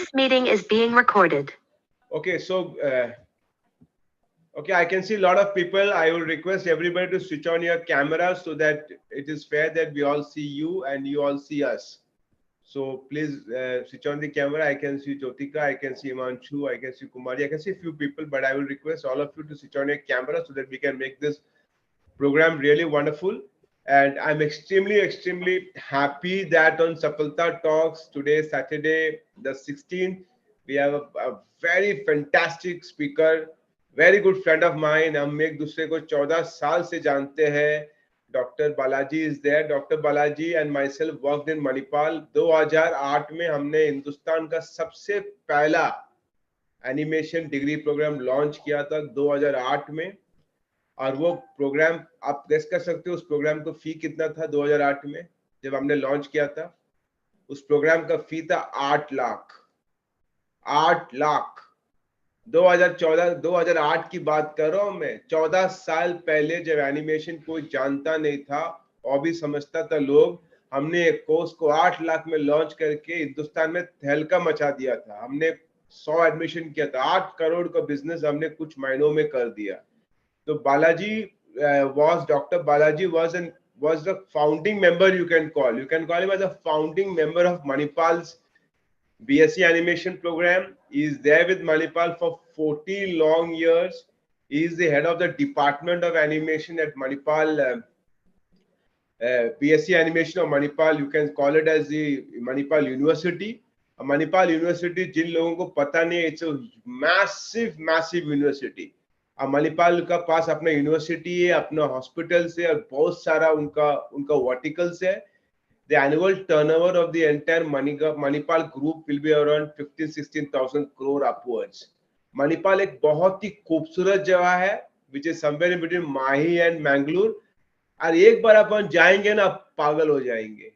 This meeting is being recorded. Okay, so okay, I can see a lot of people. I will request everybody to switch on your camera so that it is fair that we all see you and you all see us. So please switch on the camera. I can see Jyotika, I can see Imanshu, I can see Kumari, I can see a few people, but I will request all of you to switch on your camera so that we can make this program really wonderful. And I'm extremely happy that on Safalta Talks today, Saturday, the 16th, we have a very fantastic speaker, very good friend of mine. हम एक दूसरे को 14 साल से जानते हैं. Dr. Balaji is there. Dr. Balaji and myself worked in Manipal. 2008 में हमने हिंदुस्तान का सबसे पहला एनिमेशन डिग्री प्रोग्राम लॉन्च किया था 2008 में. और वो प्रोग्राम आप गेस कर सकते हो उस प्रोग्राम का फी कितना था 2008 में जब हमने लॉन्च किया था. उस प्रोग्राम का फी था 8 लाख. 8 लाख 2008 की बात कर रहा हूं मैं. 14 साल पहले जब एनिमेशन कोई जानता नहीं था और भी समझता था लोग, हमने एक कोर्स को 8 लाख में लॉन्च करके हिंदुस्तान में तहलका मचा दिया था. हमने 100 एडमिशन किया था. 8 करोड़ का बिजनेस हमने कुछ महीनों में कर दिया. So Dr. Balaji was the founding member, you can call him as a founding member of Manipal's BSc animation program. He is there with Manipal for 40 long years. He is the head of the department of animation at Manipal, BSc animation of Manipal. You can call it as the Manipal University. Manipal University, जिन लोगों को पता नहीं, it's a massive university. Manipal का पास अपना university है, अपना hospitals है और बहुत सारा उनका वर्टिकल्स है. The annual turnover of the entire Manipal group will be around 15,000-16,000 crore upwards. Manipal एक बहुत ही खूबसूरत जगह है, which is somewhere in between Mahi and Mangalore. और एक बार अपन जाएंगे ना, पागल हो जाएंगे.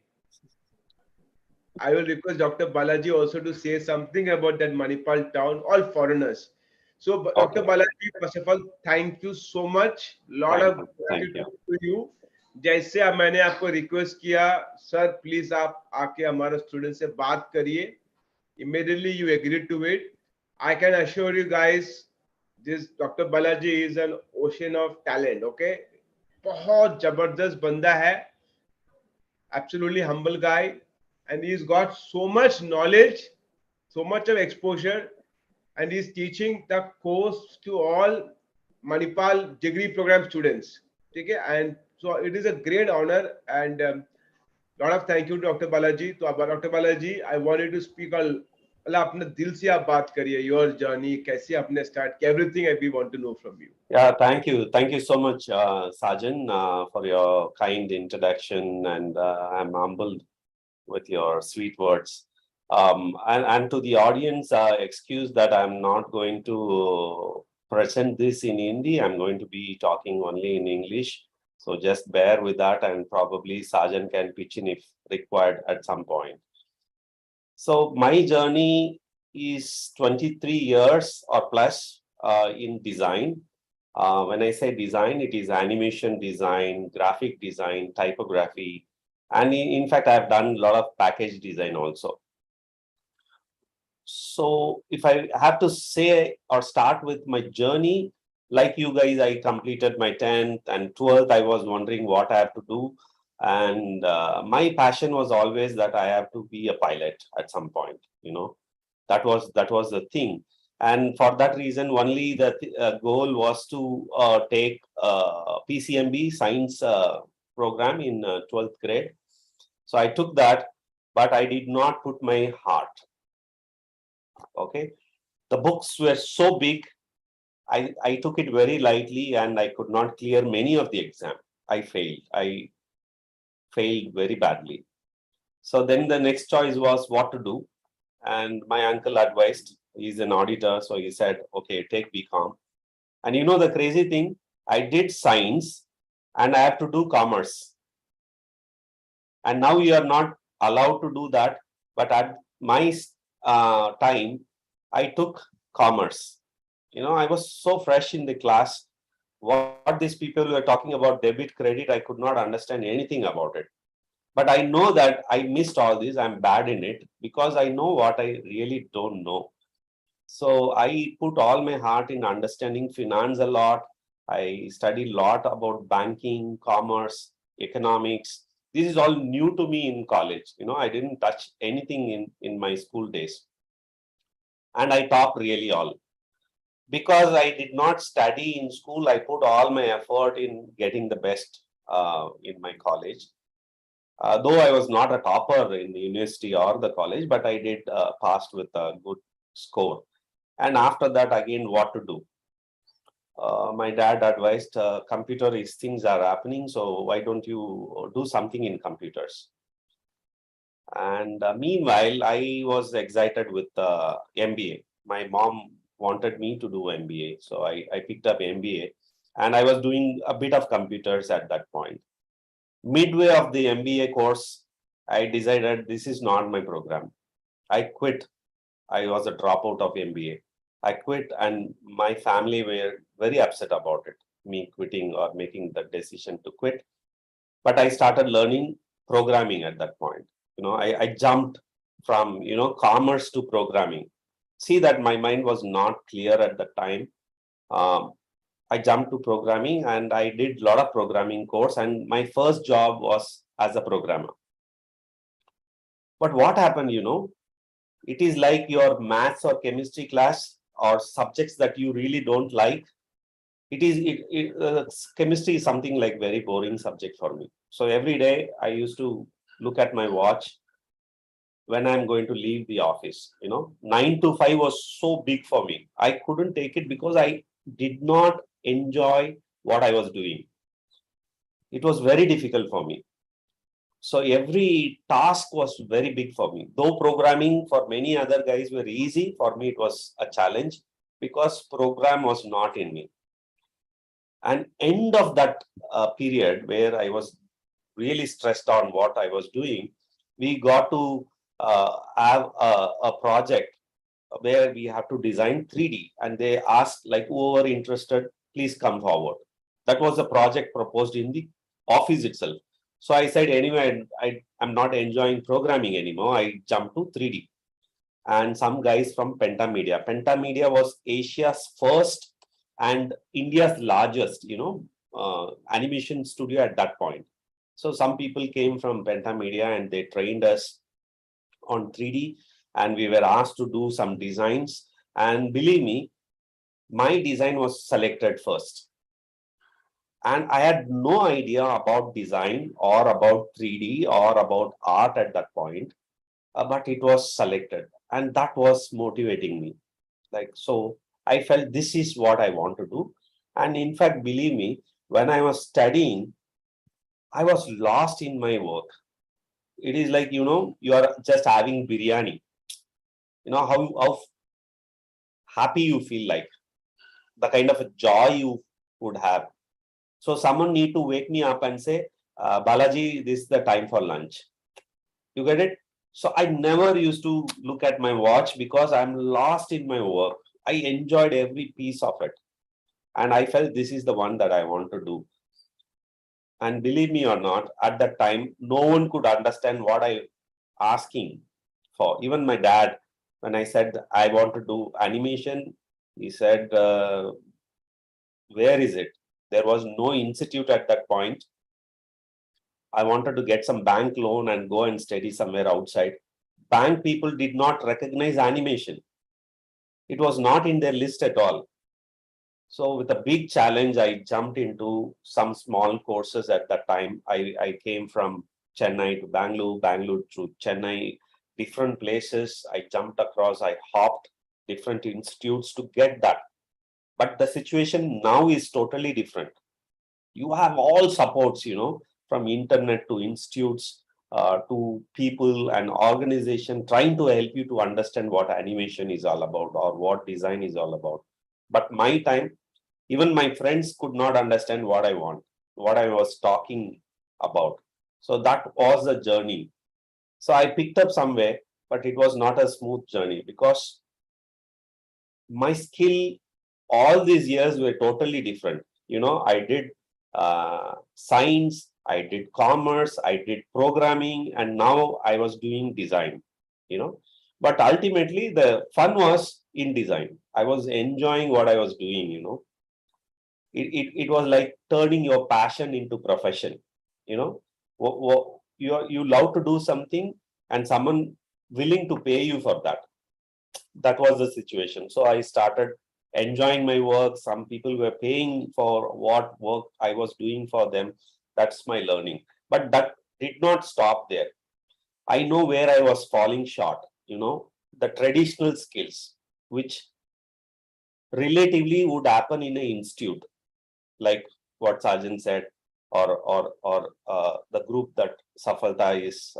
I will request Dr. Balaji also to say something about that Manipal town, all foreigners. So, Dr. Balaji, first of all, thank you so much. Lot of gratitude to you. जैसे अब मैंने आपको रिक्वेस्ट किया, sir please आप आके हमारे student से बात करिए. Immediately you agreed to it. I can assure you guys, this Dr. Balaji is an ocean of talent. Okay, बहुत जबरदस्त बंदा है. Absolutely humble guy, and he's got so much knowledge, so much of exposure. And he's teaching the course to all Manipal degree program students. Okay, and so it is a great honor and lot of thank you to Dr. Balaji. So Dr. Balaji, I wanted to speak अपने दिल से आप बात करिए, your journey, कैसे आपने start, everything we want to know from you. Yeah, thank you so much, Sajan, for your kind introduction, and I'm humbled with your sweet words. And to the audience, excuse that I'm not going to present this in Hindi. I'm going to be talking only in English. So just bear with that, and probably Sajan can pitch in if required at some point. So my journey is 23 years or plus in design. When I say design, it is animation design, graphic design, typography, and in fact, I've done a lot of package design also. So if I have to say or start with my journey, like you guys, I completed my 10th and 12th. I was wondering what I have to do. And my passion was always that I have to be a pilot at some point, you know, that was the thing. And for that reason, only the goal was to take PCMB science program in 12th grade. So I took that, but I did not put my heart. Okay, the books were so big, I took it very lightly, and I could not clear many of the exam. I failed very badly. So then the next choice was what to do, and my uncle advised, he's an auditor, so he said, okay, take BCom. And you know the crazy thing, I did science and I have to do commerce. And now you are not allowed to do that, but at my time, I took commerce. You know, I was so fresh in the class. What these people were talking about debit, credit, I could not understand anything about it. But I know that I missed all this. I'm bad in it because I know what I really don't know. So I put all my heart in understanding finance a lot. I studied a lot about banking, commerce, economics. This is all new to me in college. I didn't touch anything in my school days. And I topped really all. Because I did not study in school, I put all my effort in getting the best in my college. Though I was not a topper in the university or the college, but I did pass with a good score. And after that, again, what to do? My dad advised, computer is things are happening, so why don't you do something in computers? And meanwhile, I was excited with MBA. My mom wanted me to do MBA, so I picked up MBA, and I was doing a bit of computers at that point. Midway of the MBA course, I decided this is not my program. I quit. I was a dropout of MBA. I quit, and my family were very upset about it, me quitting or making the decision to quit. But I started learning programming at that point. I jumped from, commerce to programming. See that my mind was not clear at the time. I jumped to programming and I did a lot of programming course, and my first job was as a programmer. But what happened, it is like your maths or chemistry class or subjects that you really don't like. Chemistry is something like very boring subject for me. So every day I used to look at my watch when I'm going to leave the office. 9 to 5 was so big for me. I couldn't take it because I did not enjoy what I was doing. It was very difficult for me. So every task was very big for me. Though programming for many other guys were easy, for me it was a challenge because program was not in me. And end of that period where I was really stressed on what I was doing, we got to have a project where we have to design 3D, and they asked like whoever interested, please come forward. That was the project proposed in the office itself. So I said, anyway, I'm not enjoying programming anymore. I jumped to 3D. And some guys from Pentamedia. Pentamedia was Asia's first and India's largest, animation studio at that point. So some people came from Pentamedia and they trained us on 3D, and we were asked to do some designs. And believe me, my design was selected first. And I had no idea about design or about 3D or about art at that point, but it was selected. And that was motivating me. So I felt this is what I want to do. And in fact, believe me, when I was studying, I was lost in my work. It is like, you are just having biryani. How happy you feel like, the kind of a joy you would have. So someone need to wake me up and say, Balaji, this is the time for lunch. You get it? So I never used to look at my watch because I'm lost in my work. I enjoyed every piece of it. And I felt this is the one that I want to do. And believe me or not, at that time, no one could understand what I asking for. Even my dad, when I said I want to do animation, he said, where is it? There was no institute at that point. I wanted to get some bank loan and go and study somewhere outside. Bank people did not recognize animation. It was not in their list at all. So with a big challenge, I jumped into some small courses at that time. I came from Chennai to Bangalore, Bangalore to Chennai, different places. I jumped across, I hopped different institutes to get that. But the situation now is totally different. You have all supports, from internet to institutes, to people and organization trying to help you to understand what animation is all about or what design is all about. But my time, even my friends could not understand what I want, what I was talking about. So that was the journey. So I picked up somewhere, but it was not a smooth journey because my skill all these years were totally different. I did science I did commerce, I did programming, and now I was doing design, But ultimately, the fun was in design. I was enjoying what I was doing. It was like turning your passion into profession. You love to do something, and someone willing to pay you for that. That was the situation. So I started enjoying my work. Some people were paying for what work I was doing for them. That's my learning. But that did not stop there. I know where I was falling short, the traditional skills, which relatively would happen in an institute, like what Sarjan said, or the group that Safalta is,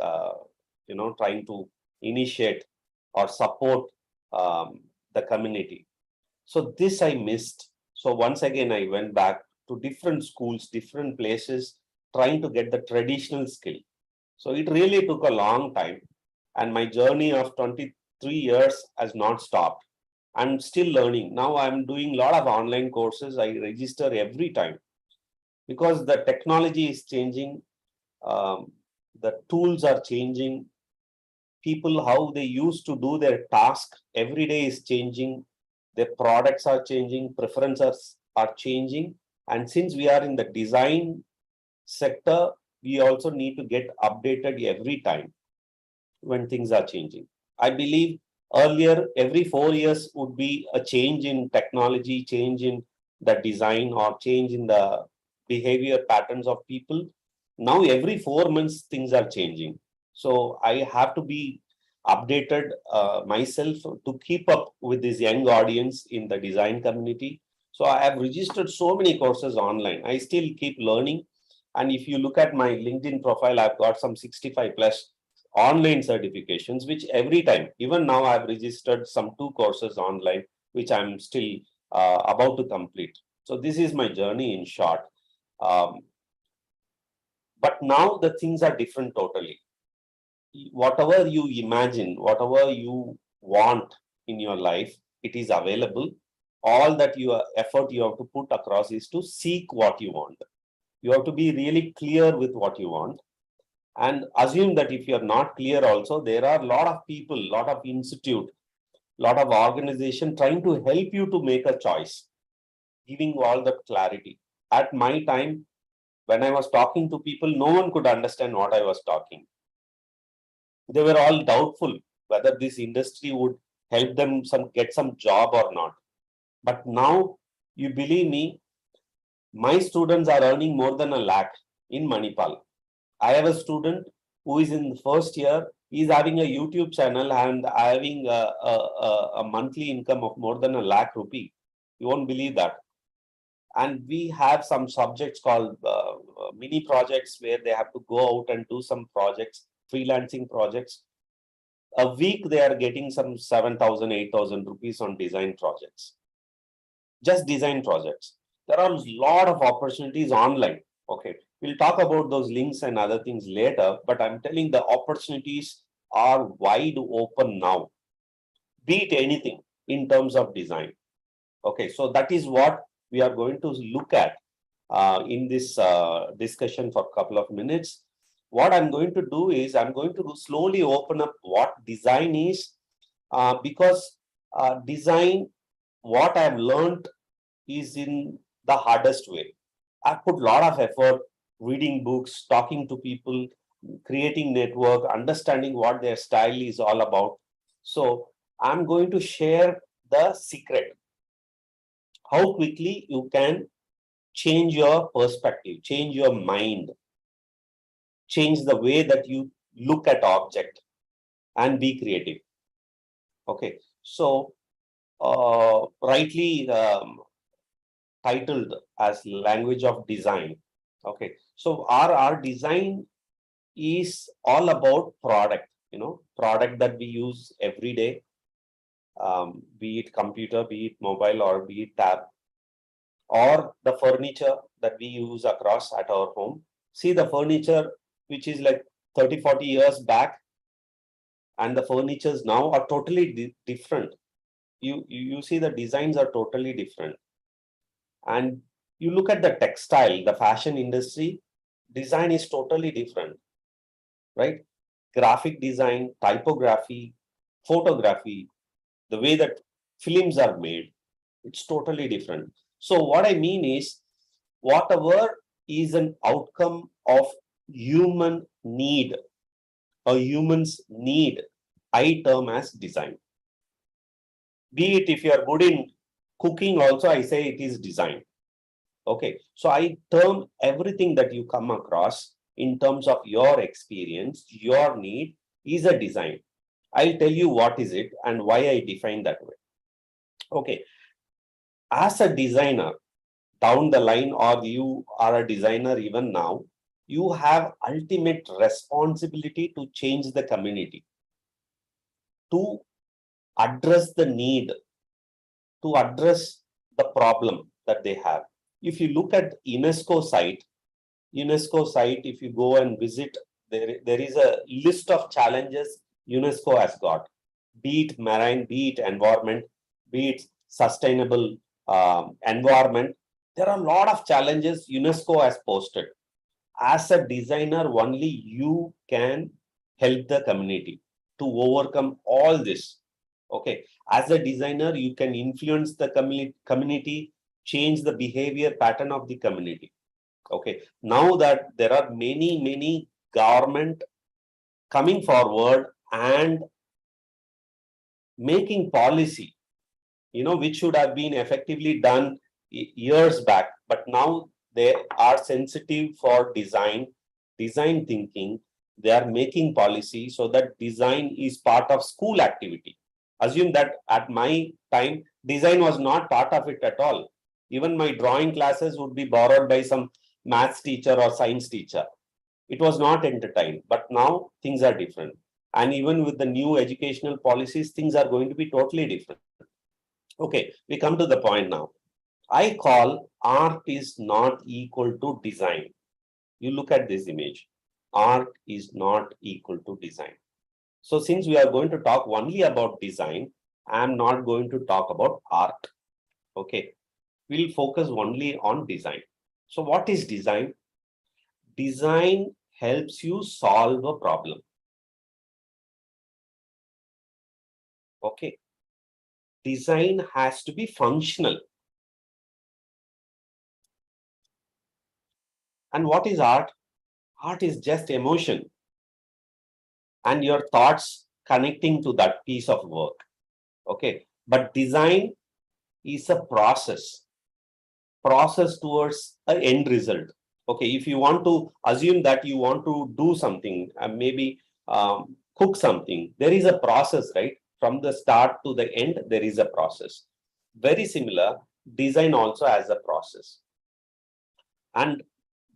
trying to initiate or support the community. So this I missed. So once again, I went back to different schools, different places, trying to get the traditional skill. So it really took a long time. And my journey of 23 years has not stopped. I'm still learning. Now I'm doing a lot of online courses. I register every time because the technology is changing. The tools are changing. People, how they used to do their task every day is changing. Their products are changing, preferences are changing. And since we are in the design sector, we also need to get updated every time when things are changing. I believe earlier, every 4 years would be a change in technology, change in the design, or change in the behavior patterns of people. Now, every 4 months, things are changing. So I have to be updated myself to keep up with this young audience in the design community. So I have registered so many courses online. I still keep learning. And if you look at my LinkedIn profile, I've got some 65 plus online certifications, which every time, even now I've registered some 2 courses online, which I'm still about to complete. So this is my journey in short. But now the things are different totally. Whatever you imagine, whatever you want in your life, it is available. All that your effort you have to put across is to seek what you want. You have to be really clear with what you want. And assume that if you're not clear also, there are a lot of people, a lot of institute, a lot of organization trying to help you to make a choice, giving all that clarity. At my time, when I was talking to people, no one could understand what I was talking. They were all doubtful whether this industry would help them get some job or not. But now, you believe me, my students are earning more than 1 lakh in Manipal. I have a student who is in the first year. He's having a YouTube channel and having a monthly income of more than 1 lakh rupee. You won't believe that. And we have some subjects called mini projects where they have to go out and do some projects, freelancing projects. A week they are getting some 7,000, 8,000 rupees on design projects. Just design projects. There are a lot of opportunities online. Okay, we'll talk about those links and other things later, but I'm telling the opportunities are wide open now. Be it anything in terms of design. Okay, so that is what we are going to look at in this discussion for a couple of minutes. What I'm going to do is I'm going to slowly open up what design is, because design, what I've learned is in the hardest way. I put a lot of effort reading books, talking to people, creating network, understanding what their style is all about. So I'm going to share the secret. How quickly you can change your perspective, change your mind, change the way that you look at object and be creative. Okay, so rightly titled as language of design. Okay, so our design is all about product, product that we use every day, be it computer, be it mobile, or be it tab, or the furniture that we use across at our home. See the furniture which is like 30, 40 years back, and the furnitures now are totally different. You see the designs are totally different. And you look at the textile, the fashion industry, design is totally different, right? Graphic design, typography, photography, the way that films are made, it's totally different. So what I mean is, whatever is an outcome of human need, a human's need, I term as design. Be it if you are good in cooking also, I say it is design. Okay, so I term everything that you come across in terms of your experience, your need is a design. I'll tell you what is it and why I define that way. Okay, as a designer, down the line, or you are a designer even now, you have ultimate responsibility to change the community, to address the need, to address the problem that they have. If you look at UNESCO site, if you go and visit, there is a list of challenges UNESCO has got, be it marine, be it environment, be it sustainable environment. There are a lot of challenges UNESCO has posted. As a designer, only you can help the community to overcome all this. Okay, as a designer, you can influence the community, change the behavior pattern of the community. Okay, now that there are many government coming forward and making policy, which should have been effectively done years back, but now they are sensitive for design thinking. They are making policy so that design is part of school activity. Assume that at my time, design was not part of it at all. Even my drawing classes would be borrowed by some maths teacher or science teacher. It was not entertained, but now things are different. And even with the new educational policies, things are going to be totally different. Okay, we come to the point now. I call art is not equal to design. You look at this image. Art is not equal to design. So since we are going to talk only about design, I am not going to talk about art. Okay, we'll focus only on design. So what is design? Design helps you solve a problem. Okay, design has to be functional. And what is art? Art is just emotion and your thoughts connecting to that piece of work. Okay, but design is a process towards an end result. Okay, if you want to assume that you want to do something, maybe cook something, there is a process, right? From the start to the end, there is a process. Very similar, design also has a process. And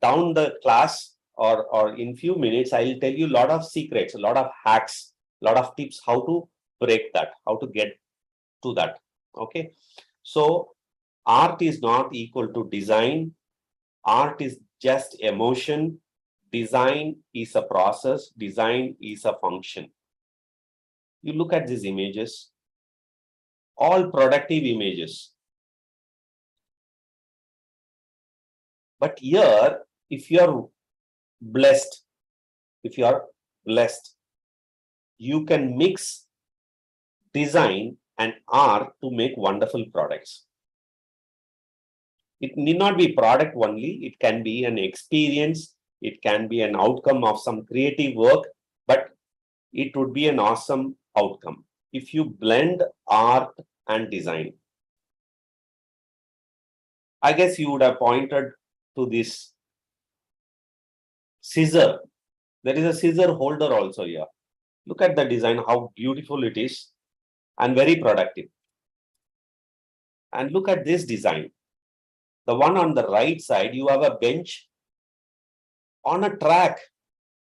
down the class or in few minutes, I'll tell you a lot of secrets, a lot of hacks, a lot of tips how to break that, how to get to that. Okay, so art is not equal to design. Art is just emotion. Design is a process. Design is a function. You look at these images, all productive images. But here, if you are blessed, you can mix design and art to make wonderful products. It need not be product only. It can be an experience. It can be an outcome of some creative work, but it would be an awesome outcome if you blend art and design. I guess you would have pointed to this scissor. There is a scissor holder also here. Look at the design, how beautiful it is and very productive. And look at this design. The one on the right side, you have a bench on a track.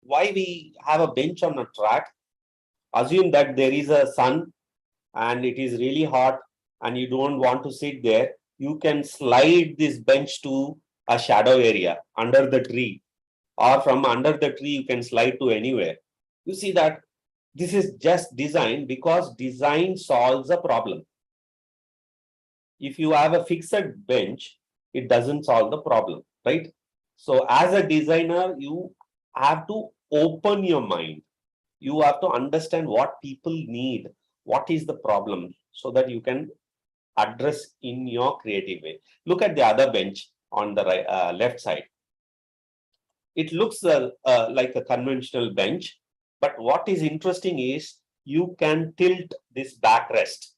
Why we have a bench on a track? Assume that there is a sun and it is really hot and you don't want to sit there. You can slide this bench to a shadow area under the tree, or from under the tree you can slide to anywhere. You see that this is just design, because design solves a problem. If you have a fixed bench, it doesn't solve the problem, right? So as a designer, you have to open your mind. You have to understand what people need, what is the problem, so that you can address in your creative way. Look at the other bench on the right, left side. It looks like a conventional bench, but what is interesting is you can tilt this backrest.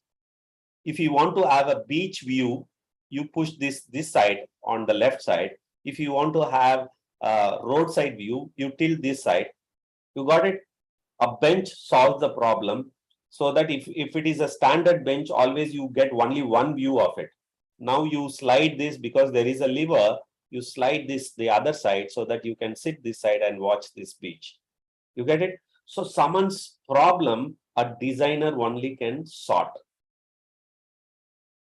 If you want to have a beach view, you push this side on the left side. If you want to have a roadside view, you tilt this side. You got it? A bench solves the problem, so that if it is a standard bench, always you get only one view of it. Now you slide this, because there is a lever, you slide this the other side so that you can sit this side and watch this beach. You get it? So someone's problem, a designer only can sort.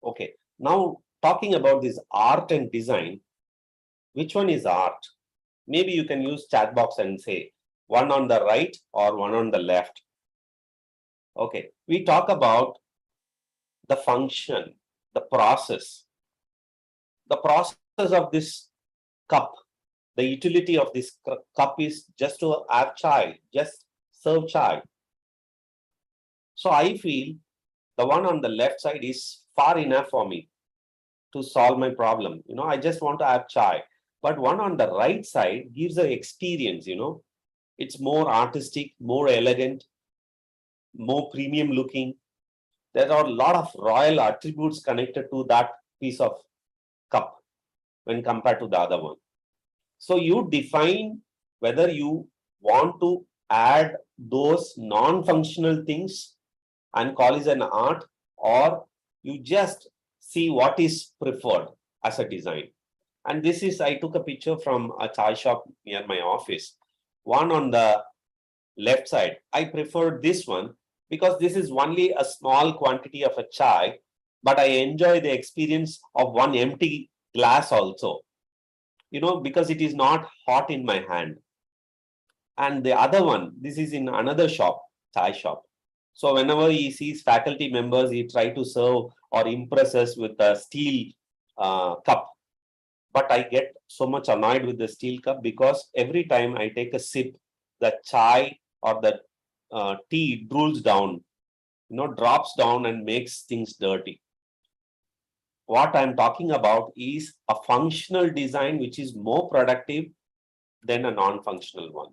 Okay, now talking about this art and design, which one is art? Maybe you can use chat box and say one on the right or one on the left. Okay, we talk about the function, the process. The process of this cup, the utility of this cup is just to have chai, just serve chai. So I feel the one on the left side is far enough for me to solve my problem. I just want to have chai. But one on the right side gives the experience, it's more artistic, more elegant, more premium looking. There are a lot of royal attributes connected to that piece of cup when compared to the other one. So you define whether you want to add those non-functional things and call it an art, or you just see what is preferred as a design. And this is, I took a picture from a chai shop near my office. One on the left side, I preferred this one because this is only a small quantity of a chai, but I enjoy the experience of one empty glass also, because it is not hot in my hand. And the other one, this is in another shop, chai shop. So whenever he sees faculty members, he try to serve or impress us with a steel cup. But I get so much annoyed with the steel cup, because every time I take a sip, the chai or the tea drools down, drops down and makes things dirty. What I'm talking about is a functional design which is more productive than a non-functional one.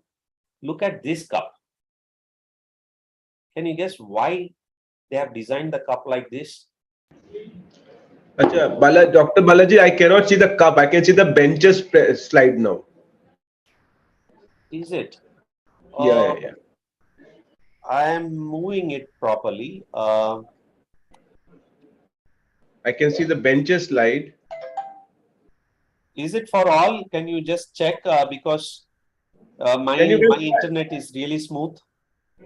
Look at this cup. Can you guess why they have designed the cup like this? Achha, Dr. Balaji, I cannot see the cup. I can see the benches slide now. Is it? Yeah. I am moving it properly. I can see the benches slide. Is it for all? Can you just check? Because my internet is really smooth.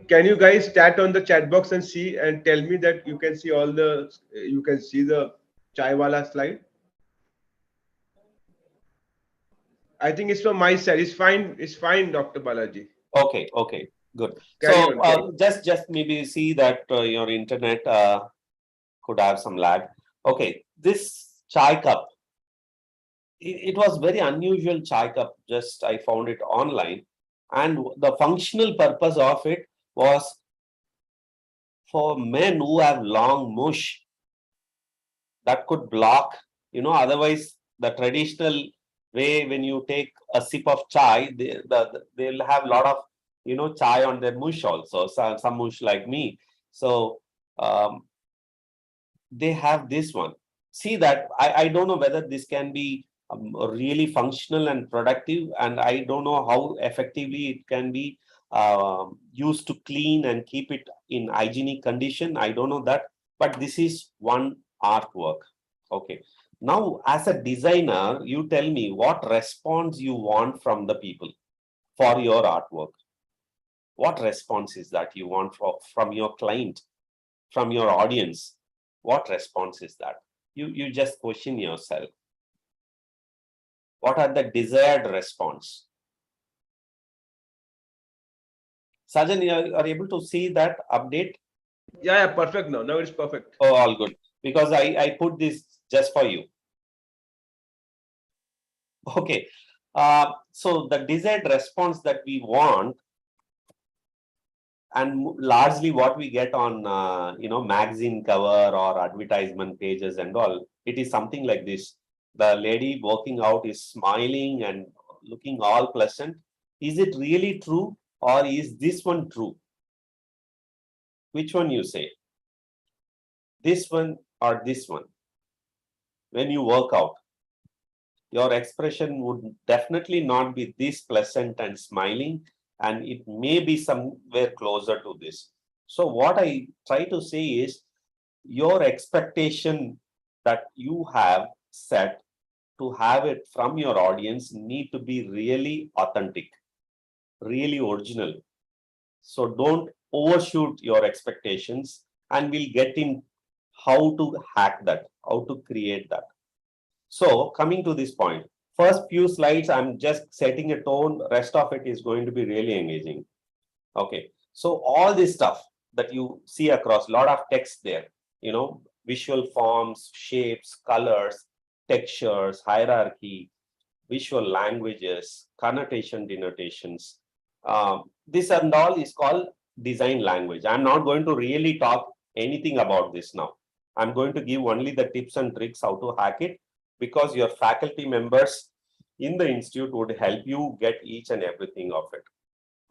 Can you guys chat on the chat box and see and tell me that you can see the chai wala slide? I think it's from my side. It's fine, Dr. Balaji. Okay, good. Carry So on. just maybe see that your internet could have some lag. Okay, this chai cup, it was very unusual chai cup. Just I found it online, and the functional purpose of it was for men who have long mush that could block, otherwise the traditional way, when you take a sip of chai, they'll have a lot of, chai on their mush also, some mush like me. So they have this one. See that, I don't know whether this can be really functional and productive, and I don't know how effectively it can be used to clean and keep it in hygienic condition. I don't know that, but this is one artwork. Okay, now as a designer, you tell me what response you want from the people for your artwork. What response is that you want from your client, from your audience? What response is that? You just question yourself. What are the desired response? Sajan, you are able to see that update? Yeah, perfect now. Now it's perfect. Oh, all good. Because I put this just for you. Okay. So the desired response that we want, and largely what we get on magazine cover or advertisement pages and all, it is something like this. The lady working out is smiling and looking all pleasant. Is it really true, or is this one true? Which one you say? This one or this one? When you work out, your expression would definitely not be this pleasant and smiling, and it may be somewhere closer to this. So what I try to say is, your expectation that you have set to have it from your audience need to be really authentic, really original. So don't overshoot your expectations, and we'll get in how to hack that, how to create that. So coming to this point, first few slides, I'm just setting a tone. Rest of it is going to be really engaging. Okay. So all this stuff that you see across, a lot of text there, visual forms, shapes, colors, textures, hierarchy, visual languages, connotation, denotations. This and all is called design language. I'm not going to really talk anything about this now. I'm going to give only the tips and tricks how to hack it, because your faculty members in the institute would help you get each and everything of it.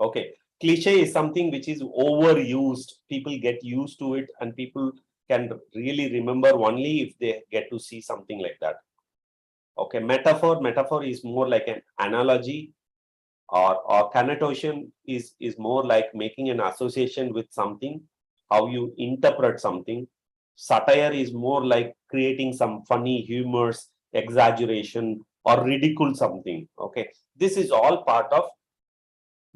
Okay. Cliche is something which is overused. People get used to it, and people can really remember only if they get to see something like that. Okay. Metaphor is more like an analogy, or connotation is more like making an association with something, how you interpret something. Satire is more like creating some funny humors, exaggeration, or ridicule something. Okay, this is all part of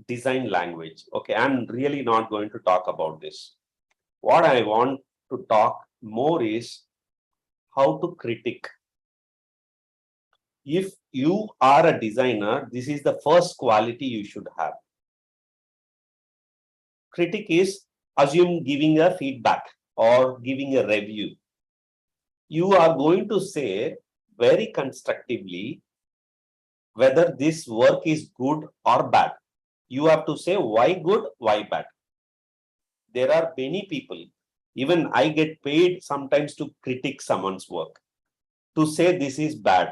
design language. Okay, I'm really not going to talk about this. What I want to talk more is how to critique. If you are a designer, this is the first quality you should have. Critic is, assume, giving a feedback or giving a review. You are going to say very constructively whether this work is good or bad. You have to say why good, why bad. There are many people, even I get paid sometimes to critique someone's work, to say this is bad.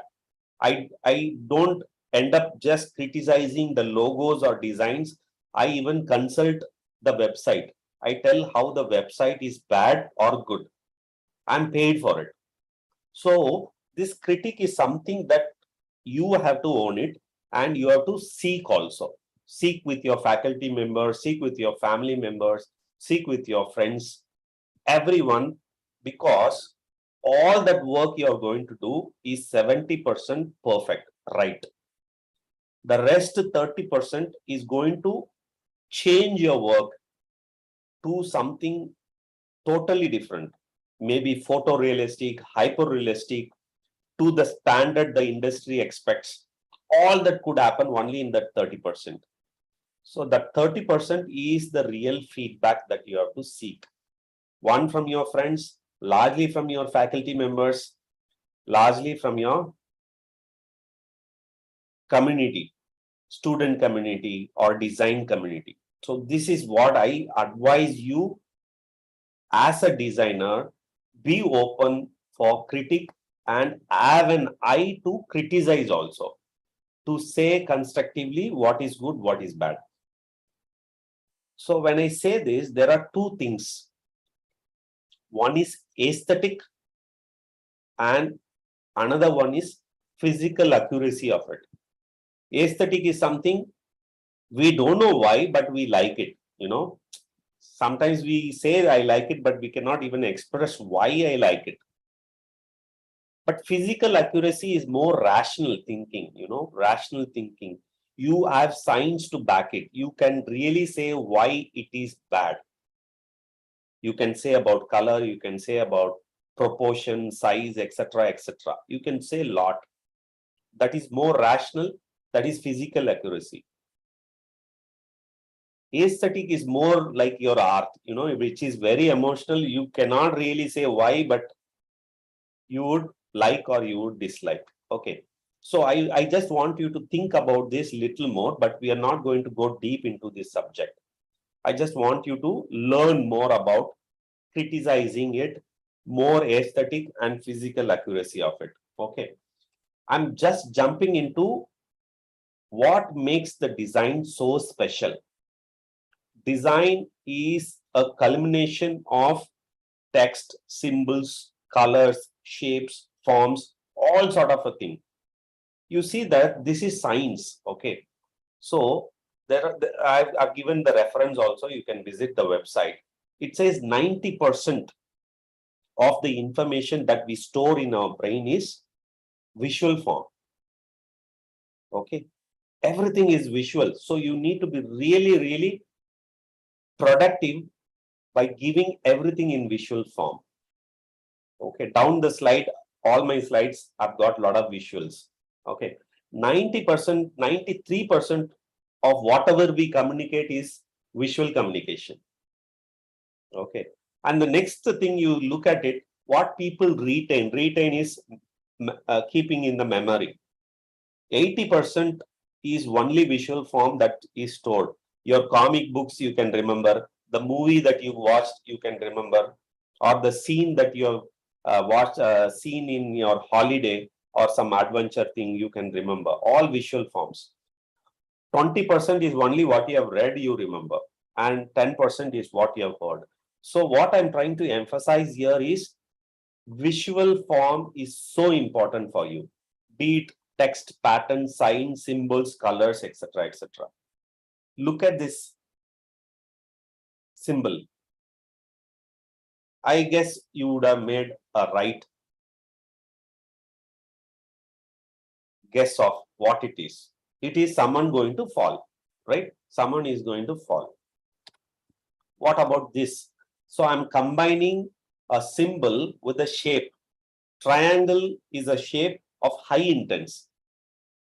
I don't end up just criticizing the logos or designs. I even consult the website. I tell how the website is bad or good. I'm paid for it. So this critique is something that you have to own it, and you have to seek also. Seek with your faculty members, seek with your family members, seek with your friends, everyone, because all that work you are going to do is 70% perfect, right? The rest 30% is going to change your work to something totally different, maybe photorealistic, hyper-realistic, to the standard the industry expects. All that could happen only in that 30%. So that 30% is the real feedback that you have to seek. One from your friends, largely from your faculty members, largely from your community, student community or design community. So this is what I advise you as a designer. Be open for critique and have an eye to criticize also, to say constructively what is good, what is bad. So when I say this, there are two things. One is aesthetic and another one is physical accuracy of it. Aesthetic is something we don't know why, but we like it. Sometimes we say I like it, but we cannot even express why I like it. But physical accuracy is more rational thinking, rational thinking. You have science to back it. You can really say why it is bad. You can say about color, you can say about proportion, size, etc., etc. You can say a lot. That is more rational. That is physical accuracy. Aesthetic is more like your art, which is very emotional. You cannot really say why, but you would like or you would dislike. Okay. So I just want you to think about this little more, but we are not going to go deep into this subject. I just want you to learn more about criticizing it, more aesthetic and physical accuracy of it. Okay. I'm just jumping into what makes the design so special. Design is a culmination of text, symbols, colors, shapes, forms, all sort of a thing. You see that this is science. Okay. So I've given the reference also. You can visit the website. It says 90% of the information that we store in our brain is visual form. Okay. Everything is visual. So you need to be really, really productive by giving everything in visual form. Okay. Down the slide, all my slides, I've got a lot of visuals. Okay. 90%, 93% of whatever we communicate is visual communication. Okay. And the next thing you look at it, what people retain is keeping in the memory. 80% is only visual form that is stored. Your comic books you can remember, the movie that you watched you can remember, or the scene that you have watched, seen in your holiday or some adventure thing you can remember. All visual forms. 20% is only what you have read you remember, and 10% is what you have heard. So what I'm trying to emphasize here is visual form is so important for you, be it text, pattern, signs, symbols, colors, etc., etc. Look at this symbol. I guess you would have made a right guess of what it is. It is someone going to fall, right? Someone is going to fall. What about this? So I'm combining a symbol with a shape. Triangle is a shape of high intense.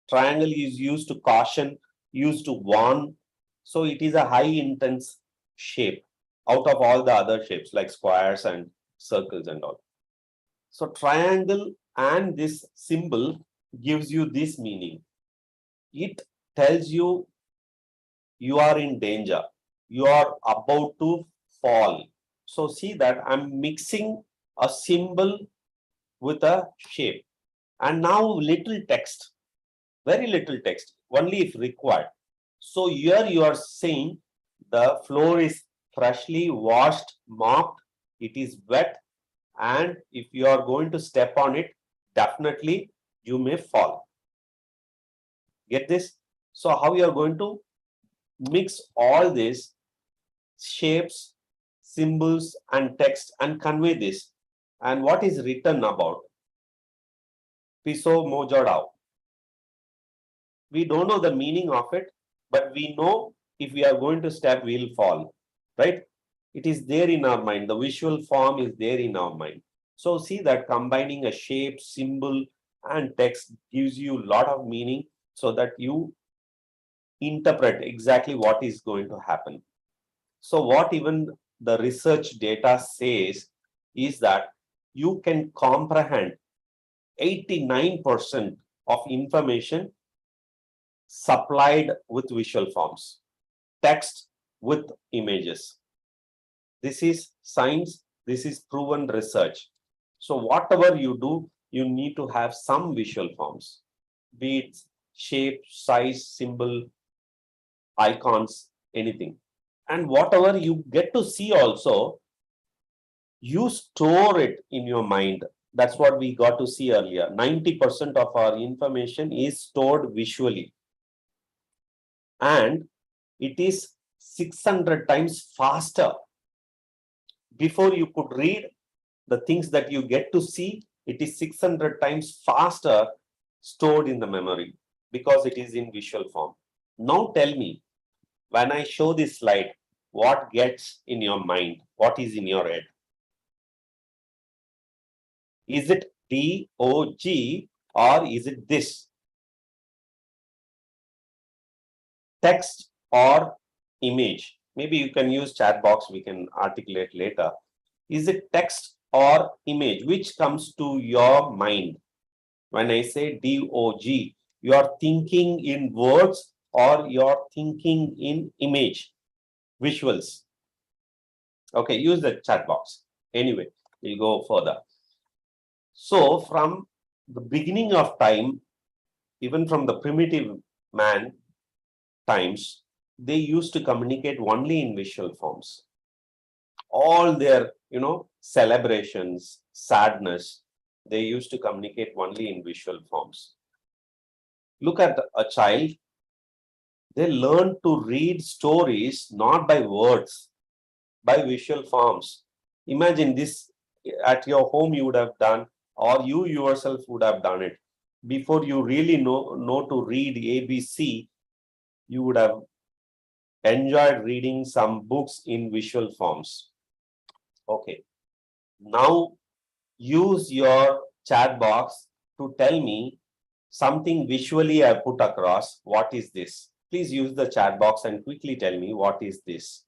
Triangle is used to caution, used to warn. So it is a high intense shape out of all the other shapes like squares and circles and all. So triangle and this symbol gives you this meaning. It tells you you are in danger. You are about to fall. So see that I'm mixing a symbol with a shape. And now little text, very little text, only if required. So here you are saying the floor is freshly washed, mopped, it is wet, and if you are going to step on it, definitely you may fall. Get this? So how you are going to mix all these shapes, symbols, and text and convey this. And what is written about? Piso mojorao. We don't know the meaning of it, but we know if we are going to step, we'll fall, right? It is there in our mind. The visual form is there in our mind. So see that combining a shape, symbol, and text gives you a lot of meaning so that you interpret exactly what is going to happen. So what even the research data says is that you can comprehend 89% of information supplied with visual forms, text with images. This is science, this is proven research. So whatever you do, you need to have some visual forms, be it shape, size, symbol, icons, anything. And whatever you get to see also, you store it in your mind. That's what we got to see earlier. 90% of our information is stored visually. And it is 600 times faster. Before you could read the things that you get to see, it is 600 times faster stored in the memory because it is in visual form. Now tell me, when I show this slide, what gets in your mind? What is in your head? Is it DOG or is it this? Text or image? Maybe you can use chat box, we can articulate later. Is it text or image? Which comes to your mind? When I say DOG, you are thinking in words or you're thinking in image, visuals. Okay, use the chat box. Anyway, we'll go further. So from the beginning of time, even from the primitive man times, they used to communicate only in visual forms. All their, celebrations, sadness, they used to communicate only in visual forms. Look at a child. They learn to read stories not by words, by visual forms. Imagine this at your home you would have done, or you yourself would have done it. Before you really know to read ABC, you would have enjoyed reading some books in visual forms. Okay. Now use your chat box to tell me something visually I put across. What is this? Please use the chat box and quickly tell me what is this.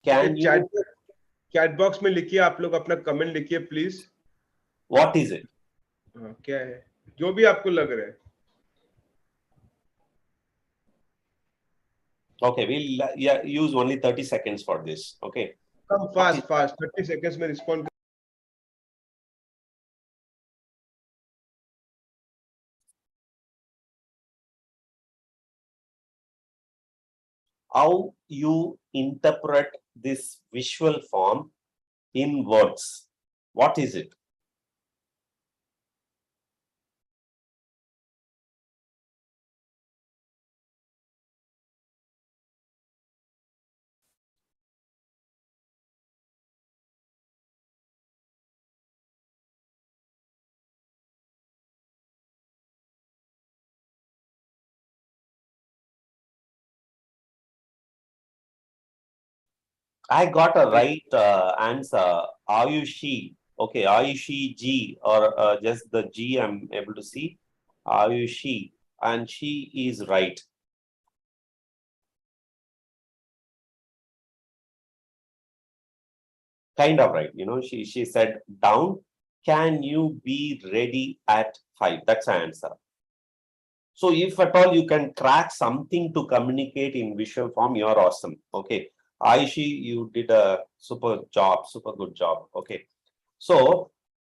Can you? Chat box में लिखिए आप लोग अपना comment लिखिए please. What is it? क्या है जो भी आपको लग रहा है. Okay, we'll use only 30 seconds for this. Okay. Come fast. 30 seconds में respond. How you interpret this visual form in words? What is it? I got a right answer. Ayushi. Okay, Ayushi G, or just the G I'm able to see. Ayushi, and she is right. Kind of right. She said down. Can you be ready at 5? That's the answer. So if at all you can crack something to communicate in visual form, you're awesome. Okay. Aishi, you did a super good job. Okay. So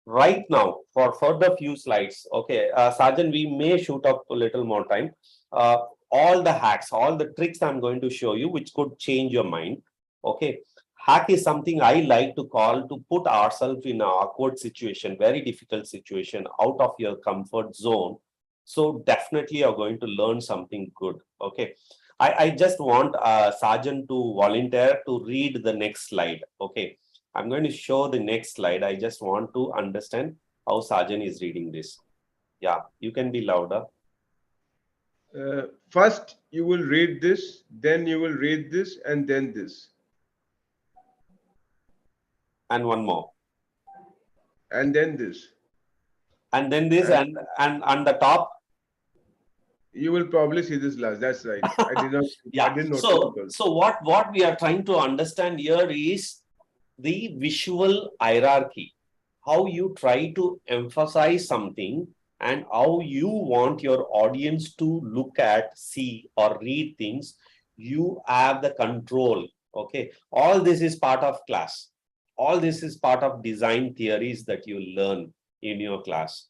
right now, for further few slides, okay, Sajan, we may shoot up a little more time. All the hacks, all the tricks I'm going to show you, which could change your mind. Okay. Hack is something I like to call to put ourselves in an awkward situation, very difficult situation, out of your comfort zone. So definitely you're going to learn something good. Okay. I just want Sajan to volunteer to read the next slide. Okay. I'm going to show the next slide. I just want to understand how Sajan is reading this. Yeah, you can be louder. First, you will read this, then you will read this, and then this. And one more. And then this. And then this, and on the top. You will probably see this last. That's right. I did not. Yeah. I didn't notice. So what we are trying to understand here is the visual hierarchy. How you try to emphasize something and how you want your audience to look at, see, or read things. You have the control. Okay. All this is part of class. All this is part of design theories that you learn in your class.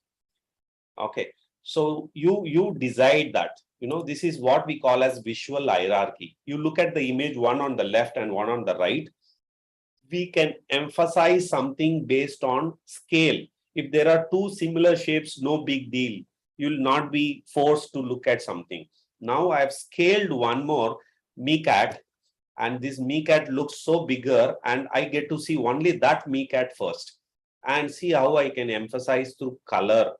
Okay. So you decide that, this is what we call as visual hierarchy. You look at the image, one on the left and one on the right. We can emphasize something based on scale. If there are two similar shapes, no big deal. You'll not be forced to look at something. Now I have scaled one more meerkat, and this meerkat looks so bigger, and I get to see only that meerkat first, and see how I can emphasize through color.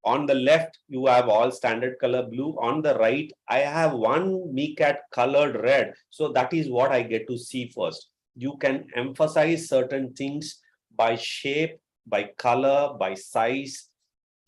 On the left, you have all standard color blue. On the right, I have one meerkat colored red. So that is what I get to see first. You can emphasize certain things by shape, by color, by size.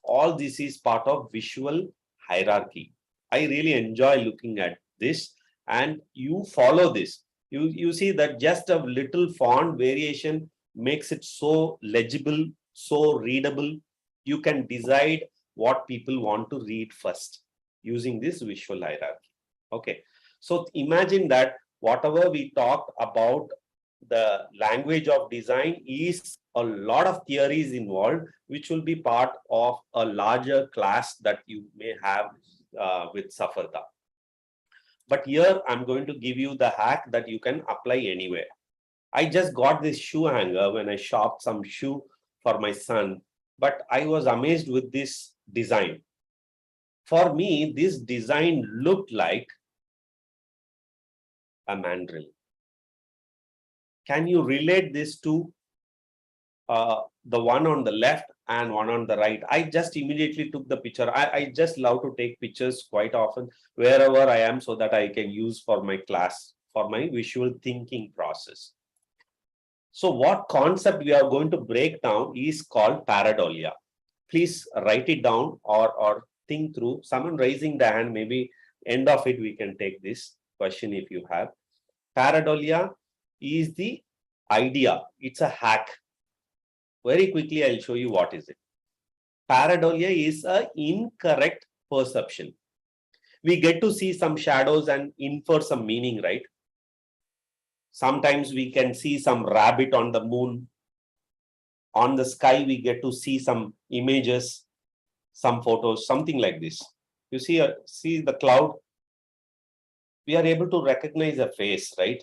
All this is part of visual hierarchy. I really enjoy looking at this, and you follow this. You see that just a little font variation makes it so legible, so readable. you can decide what people want to read first using this visual hierarchy. Okay, so imagine that whatever we talked about the language of design is a lot of theories involved, which will be part of a larger class that you may have with Safalta. But here I'm going to give you the hack that you can apply anywhere. I just got this shoe hanger when I shopped some shoe for my son, but I was amazed with this design. For me, this design looked like a mandrel. Can you relate this to the one on the left and one on the right? I just immediately took the picture. I just love to take pictures quite often wherever I am so that I can use for my class, for my visual thinking process. So what concept we are going to break down is called pareidolia. Please write it down or think through. Someone raising the hand, maybe end of it, we can take this question if you have. Pareidolia is the idea. It's a hack. Very quickly, I'll show you what is it. Pareidolia is an incorrect perception. We get to see some shadows and infer some meaning, right? Sometimes we can see some rabbit on the moon. On the sky, we get to see some images, some photos, something like this. You see the cloud? We are able to recognize a face, right?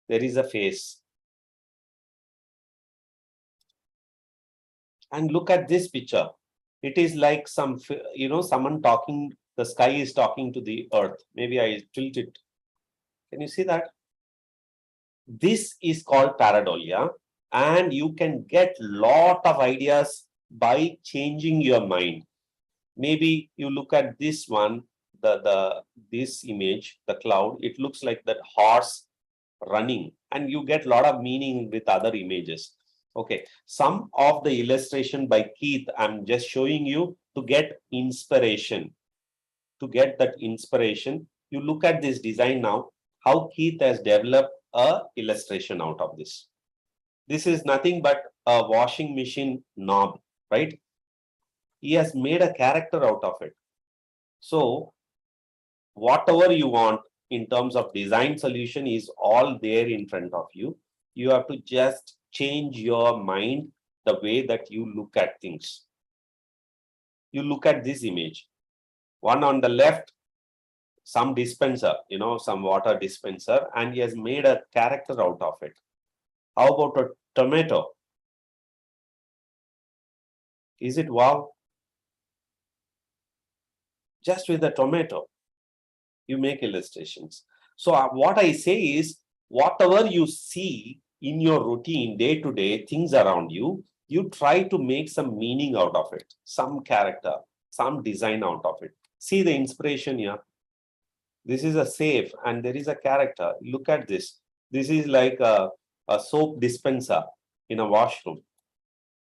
There is a face. And look at this picture. It is like some, someone talking, the sky is talking to the earth. Maybe I tilt it. Can you see that? This is called pareidolia, and you can get lot of ideas by changing your mind. Maybe you look at this one, this image, the cloud, it looks like that horse running, and you get a lot of meaning with other images. Okay, some of the illustration by Keith, I'm just showing you to get inspiration. To get that inspiration, you look at this design now, how Keith has developed a illustration out of this. This is nothing but a washing machine knob, right? He has made a character out of it. So whatever you want in terms of design solution is all there in front of you. You have to just change your mind, the way that you look at things. You look at this image. One on the left, some dispenser, some water dispenser, and he has made a character out of it. How about a tomato? Is it wow? Just with a tomato, you make illustrations. So what I say is, whatever you see in your routine, day-to-day things around you, you try to make some meaning out of it, some character, some design out of it. See the inspiration here. This is a safe and there is a character. Look at this. This is like a soap dispenser in a washroom.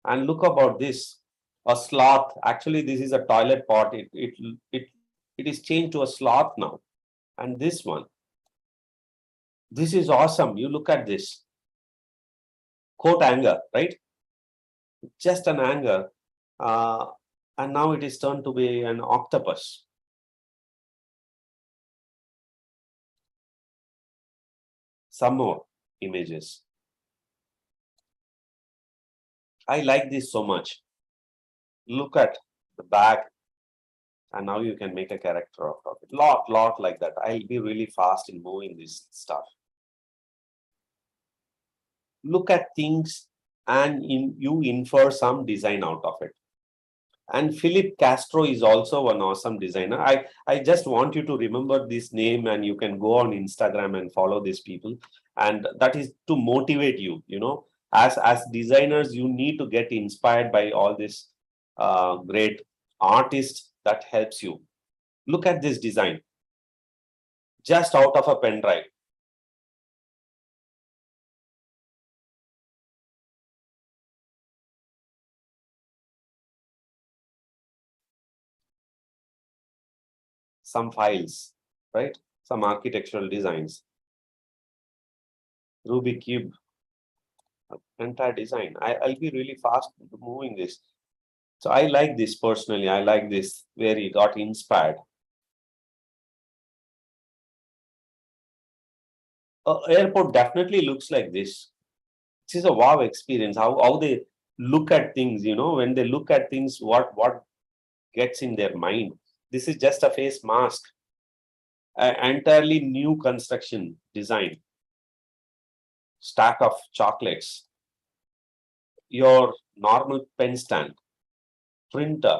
And look about this, a sloth. Actually, this is a toilet pot. It is changed to a sloth now. And this one, this is awesome. You look at this. Coat hanger, right? Just an hanger. And now it is turned to be an octopus. Some more images. I like this so much. Look at the bag. And now you can make a character out of it. Lot like that. I'll be really fast in moving this stuff. Look at things and you infer some design out of it. And Philip Castro is also an awesome designer. I just want you to remember this name, and you can go on Instagram and follow these people. And that is to motivate you, as designers, you need to get inspired by all this great artists that helps you. Look at this design, just out of a pen drive. Some files, right? Some architectural designs. Rubik cube, entire design. I'll be really fast moving this. So I like this personally. I like this where he got inspired. Airport definitely looks like this. This is a wow experience. How they look at things, when they look at things, what gets in their mind. This is just a face mask. An entirely new construction design. Stack of chocolates. Your normal pen stand. Printer.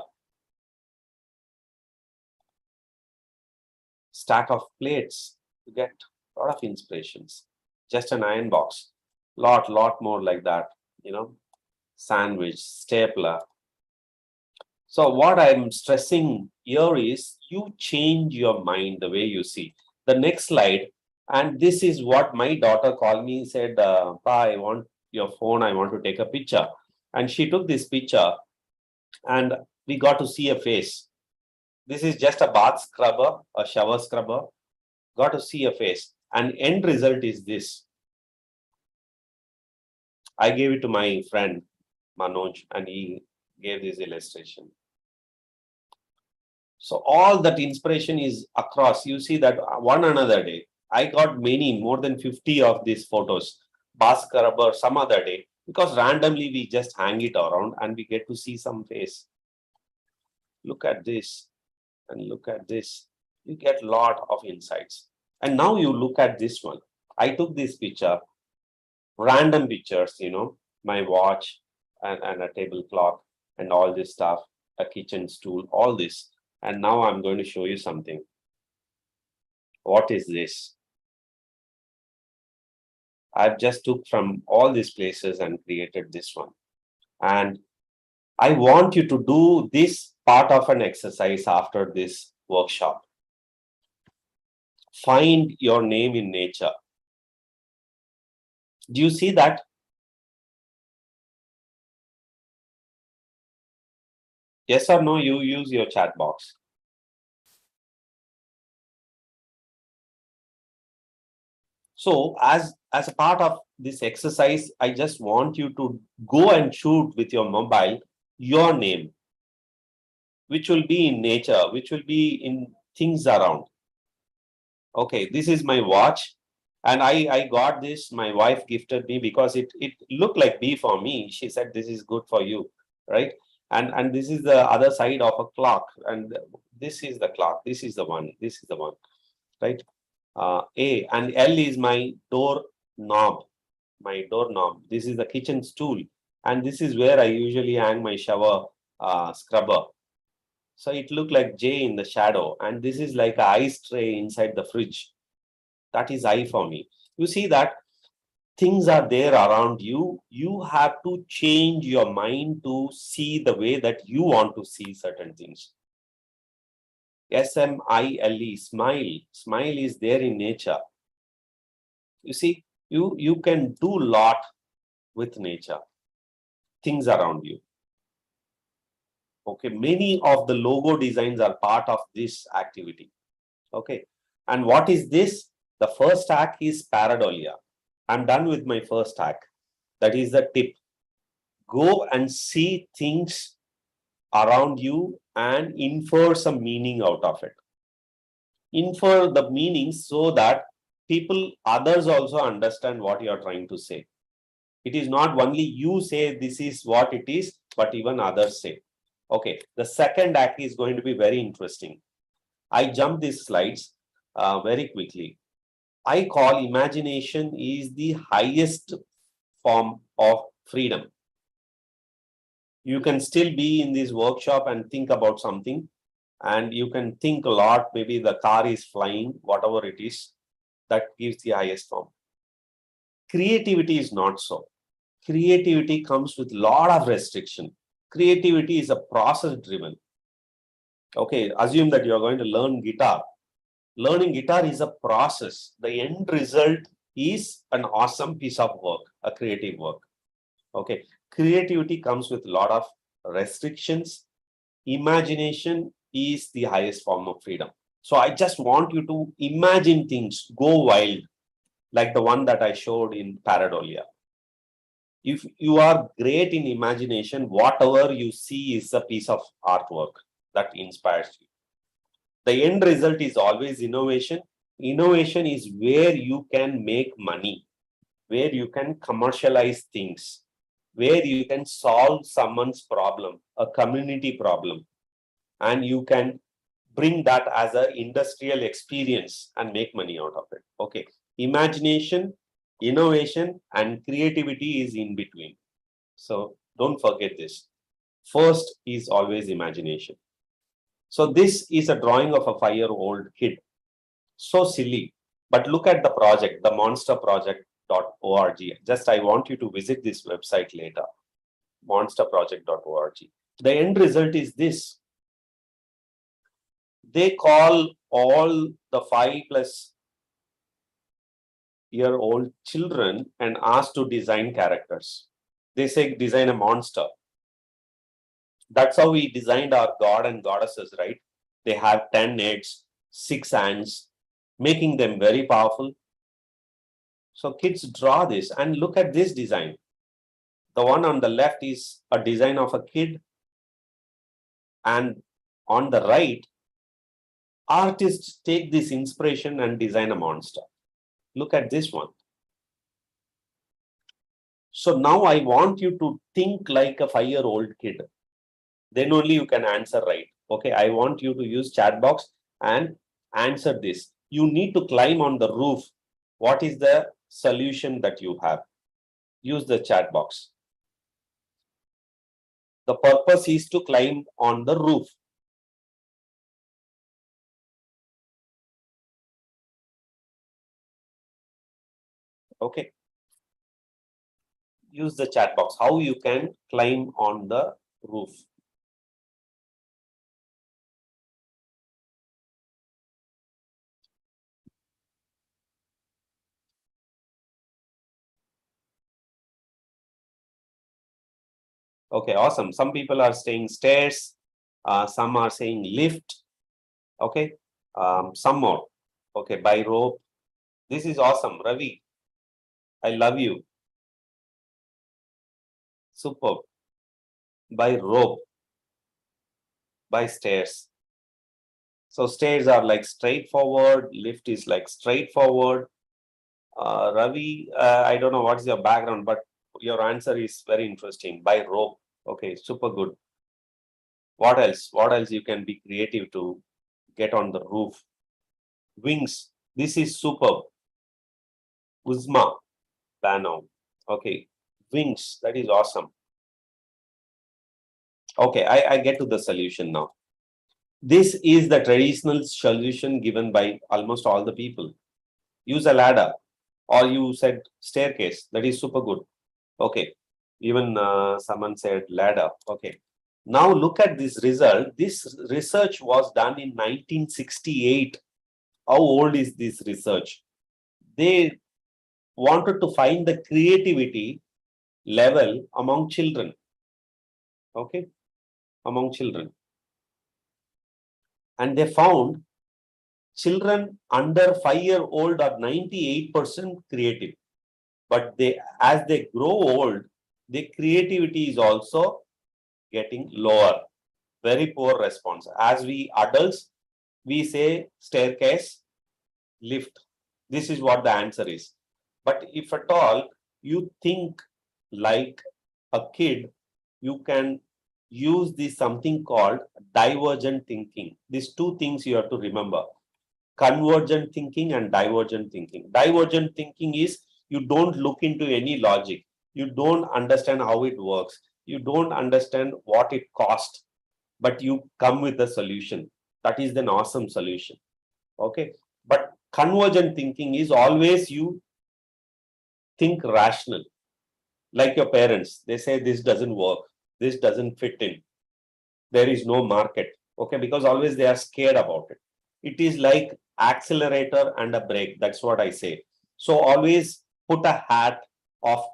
Stack of plates. You get a lot of inspirations. Just an iron box. Lot more like that, sandwich, stapler. So what I'm stressing here is you change your mind the way you see. The next slide, and this is what my daughter called me, said, Pa, I want your phone, I want to take a picture. And she took this picture and we got to see a face. This is just a bath scrubber, a shower scrubber. Got to see a face. And end result is this. I gave it to my friend Manoj and he gave this illustration. So all that inspiration is across. You see that one another day, I got more than 50 of these photos, Bhaskar or some other day, because randomly we just hang it around and we get to see some face. Look at this and look at this. You get a lot of insights. And now you look at this one. I took this picture, random pictures, my watch and a table clock and all this stuff, a kitchen stool, all this. And now I'm going to show you something. What is this? I've just took from all these places and created this one. And I want you to do this part of an exercise after this workshop. Find your name in nature. Do you see that? Yes or no, you use your chat box. So as a part of this exercise, I just want you to go and shoot with your mobile your name, which will be in nature, which will be in things around. Okay, this is my watch. And I got this, my wife gifted me because it looked like B for me. She said, this is good for you, right? And this is the other side of a clock. And this is the clock. This is the one. This is the one, right? A and L is my door knob. My door knob. This is the kitchen stool. And this is where I usually hang my shower scrubber. So it looked like J in the shadow. And this is like an ice tray inside the fridge. That is I for me. You see that things are there around you. You have to change your mind to see the way that you want to see certain things. S-M-I-L-E, smile. Smile is there in nature. You see, you can do a lot with nature. Things around you. Okay, many of the logo designs are part of this activity. Okay, and what is this? The first hack is pareidolia. I'm done with my first hack. That is the tip. Go and see things around you and infer some meaning out of it. Infer the meaning so that others also understand what you are trying to say. It is not only you say this is what it is, but even others say. Okay, the second hack is going to be very interesting. I jump these slides very quickly. I call imagination is the highest form of freedom. You can still be in this workshop and think about something, and you can think a lot. Maybe the car is flying, whatever it is, that gives the highest form. Creativity is not so. Creativity comes with a lot of restriction. Creativity is a process driven. Okay, assume that you're going to learn guitar. Learning guitar is a process. The end result is an awesome piece of work, a creative work. Okay, creativity comes with a lot of restrictions. Imagination is the highest form of freedom. So I just want you to imagine things, go wild, like the one that I showed in pareidolia. If you are great in imagination, whatever you see is a piece of artwork that inspires you. The end result is always innovation. Innovation is where you can make money, where you can commercialize things, where you can solve someone's problem, a community problem, and you can bring that as an industrial experience and make money out of it. Okay. Imagination, innovation, and creativity is in between. So don't forget this. First is always imagination. So this is a drawing of a 5-year-old kid. So silly. But look at the project, the monsterproject.org. Just I want you to visit this website later, monsterproject.org. The end result is this. They call all the 5-plus-year-old children and ask to design characters. They say design a monster. That's how we designed our god and goddesses, right? They have 10 heads, 6 hands, making them very powerful. So kids draw this and look at this design. The one on the left is a design of a kid, and on the right, artists take this inspiration and design a monster. Look at this one. So now I want you to think like a 5-year-old kid. Then only you can answer right. Okay, I want you to use chat box and answer this. You need to climb on the roof. What is the solution that you have? Use the chat box. The purpose is to climb on the roof. Okay. Use the chat box. How you can climb on the roof. Okay, awesome. Some people are saying stairs. Some are saying lift. Okay. Some more. Okay, by rope. This is awesome. Ravi, I love you. Superb. By rope. By stairs. So stairs are like straightforward. Lift is like straightforward. Ravi, I don't know what's your background, but your answer is very interesting. By rope. Okay, super good. What else? What else you can be creative to get on the roof? Wings. This is superb. Uzma. Bano. Okay. Wings. That is awesome. Okay, I get to the solution now. This is the traditional solution given by almost all the people. Use a ladder, or you said staircase. That is super good. Okay. Even someone said ladder. Okay. Now look at this result. This research was done in 1968. How old is this research? They wanted to find the creativity level among children. Okay. Among children. And they found children under 5-year-old are 98% creative. But as they grow old, their creativity is also getting lower. Very poor response. As we adults, we say staircase, lift. This is what the answer is. But if at all you think like a kid, you can use this something called divergent thinking. These two things you have to remember. Convergent thinking and divergent thinking. Divergent thinking is you don't look into any logic. You don't understand how it works. You don't understand what it costs, but you come with a solution. That is an awesome solution. Okay. But convergent thinking is always you think rational. Like your parents, they say this doesn't work. This doesn't fit in. There is no market. Okay. Because always they are scared about it. It is like accelerator and a brake. That's what I say. So always put a hat of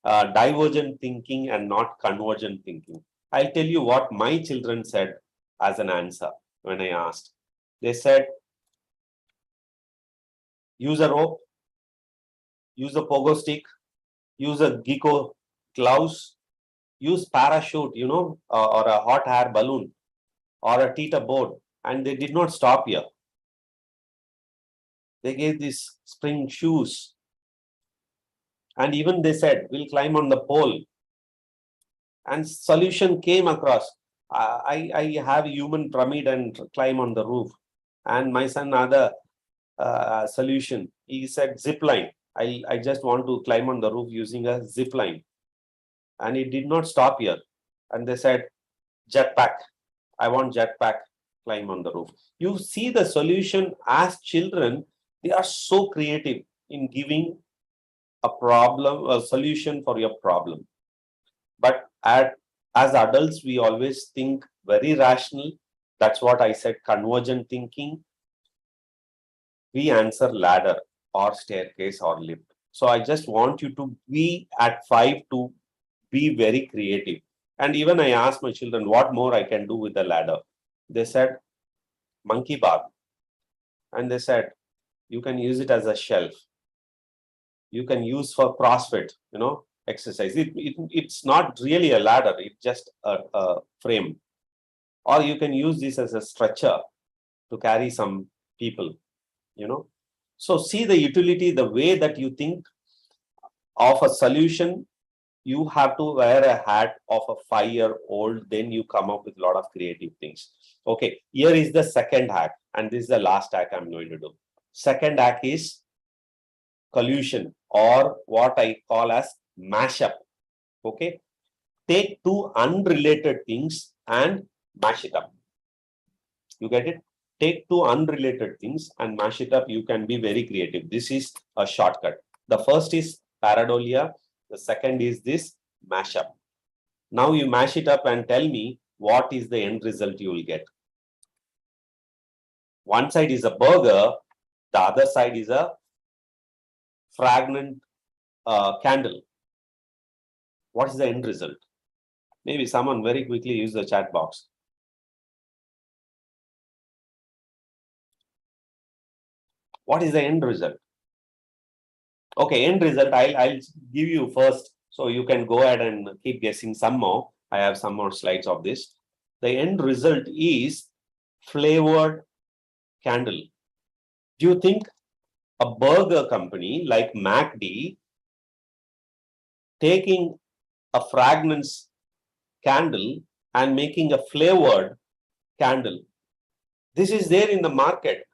divergent thinking and not convergent thinking. I'll tell you what my children said as an answer when I asked. They said, use a rope, use a pogo stick, use a gecko gloves, use parachute, or a hot air balloon or a teeter boat. And they did not stop here. They gave these spring shoes. And even they said, we'll climb on the pole. And solution came across. I have a human pyramid and climb on the roof. And my son other solution, he said zip line. I just want to climb on the roof using a zip line. And it did not stop here. And they said jetpack. I want jetpack, climb on the roof. You see the solution as children, they are so creative in giving a solution for your problem. But as adults, we always think very rational. That's what I said, convergent thinking. We answer ladder or staircase or lift. So I just want you to be at 5 to be very creative. And even I asked my children, what more I can do with the ladder? They said, monkey bar. And they said, you can use it as a shelf. You can use for CrossFit, exercise. It's not really a ladder. It's just a frame. Or you can use this as a stretcher to carry some people, So see the utility, the way that you think of a solution. You have to wear a hat of a 5-year-old, then you come up with a lot of creative things. Okay, here is the second hack, and this is the last hack I'm going to do. Second hack is collusion, or what I call as mashup. Okay, take two unrelated things and mash it up. You get it? Take two unrelated things and mash it up. You can be very creative. This is a shortcut. The first is pareidolia. The second is this mashup. Now you mash it up and tell me what is the end result you will get. One side is a burger, the other side is a fragrant candle. What is the end result? Maybe someone very quickly use the chat box. What is the end result? Okay, end result, I'll give you first, so you can go ahead and keep guessing some more. I have some more slides of this. The end result is flavored candle. Do you think a burger company like McD taking a fragrance candle and making a flavored candle? This is there in the market.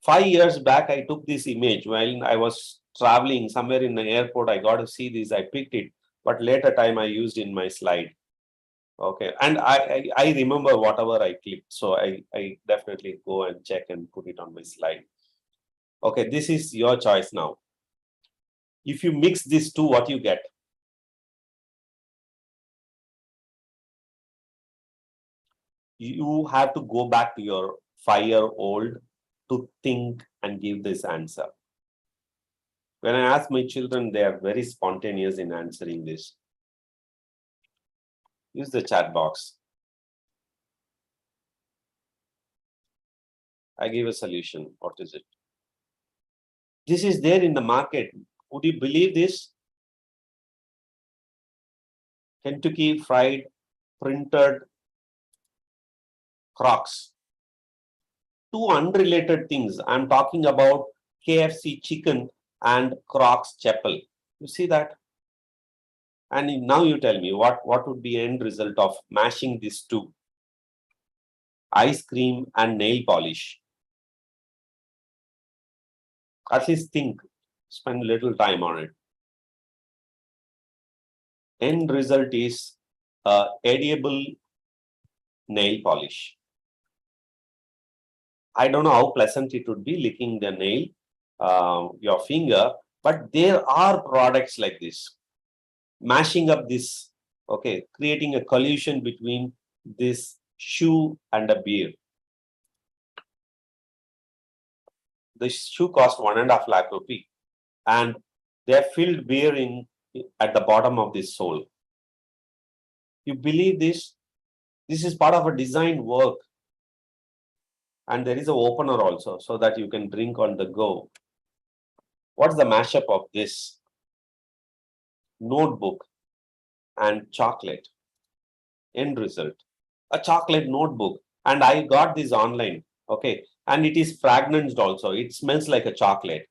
5 years back, I took this image while I was traveling somewhere in the airport. I got to see this. I picked it, but later time I used in my slide. Okay, and I remember whatever I clicked, so I definitely go and check and put it on my slide. Okay, this is your choice now. If you mix these two, what you get? You have to go back to your 5-year-old to think and give this answer. When I ask my children, they are very spontaneous in answering this. Use the chat box. I give a solution. What is it? This is there in the market. Would you believe this? Kentucky Fried printed Crocs. Two unrelated things. I'm talking about KFC chicken and Crocs chapel. You see that? And now you tell me what would be end result of mashing these two? Ice cream and nail polish. At least think, spend a little time on it. End result is edible nail polish. I don't know how pleasant it would be licking the nail, your finger, but there are products like this. Mashing up this, okay, creating a collision between this shoe and a beer. The shoe cost 1.5 lakh rupee, and they have filled beer in at the bottom of this sole. You believe this? This is part of a design work. And there is an opener also, so that you can drink on the go. What's the mashup of this? Notebook. and chocolate. End result, a chocolate notebook. And I got this online, okay, and it is fragmented also. It smells like a chocolate.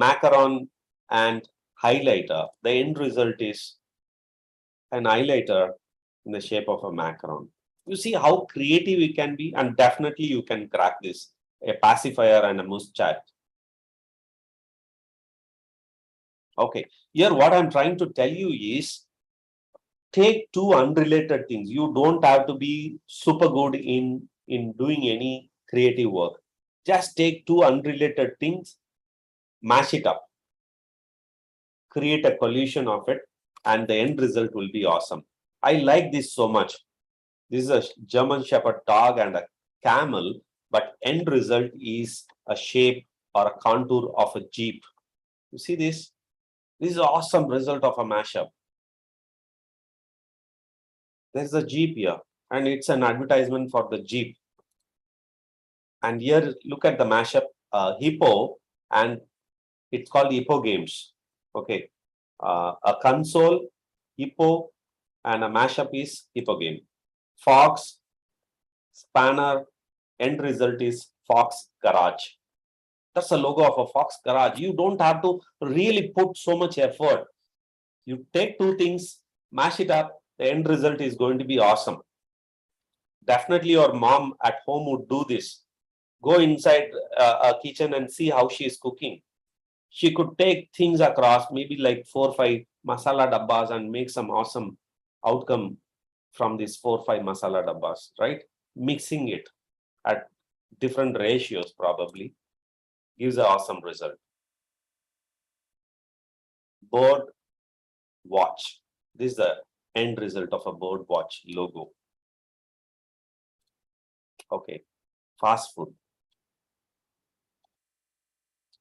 Macaron and highlighter. The end result is an highlighter in the shape of a macaron. You see how creative it can be, and definitely you can crack this. A pacifier and a muschat. Okay, here what I'm trying to tell you is take two unrelated things. You don't have to be super good in doing any creative work. Just take two unrelated things, mash it up, create a collision of it, and the end result will be awesome. I like this so much. This is a German Shepherd dog and a camel, but end result is a shape or a contour of a Jeep. You see this? This is an awesome result of a mashup. There's a Jeep here, and it's an advertisement for the Jeep. And here, look at the mashup, hippo, and it's called Hippo Games. Okay, a console, hippo, and a mashup is Hippo Game. Fox, spanner, end result is Fox Garage. That's the logo of a Fox Garage. You don't have to really put so much effort. You take two things, mash it up, the end result is going to be awesome. Definitely your mom at home would do this. Go inside a kitchen and see how she is cooking. She could take things across, maybe like 4 or 5 masala dabbas, and make some awesome outcome from these 4 or 5 masala dabbas, right? Mixing it at different ratios probably gives an awesome result. Bird watch. This is the end result of a bird watch logo. Okay, fast food.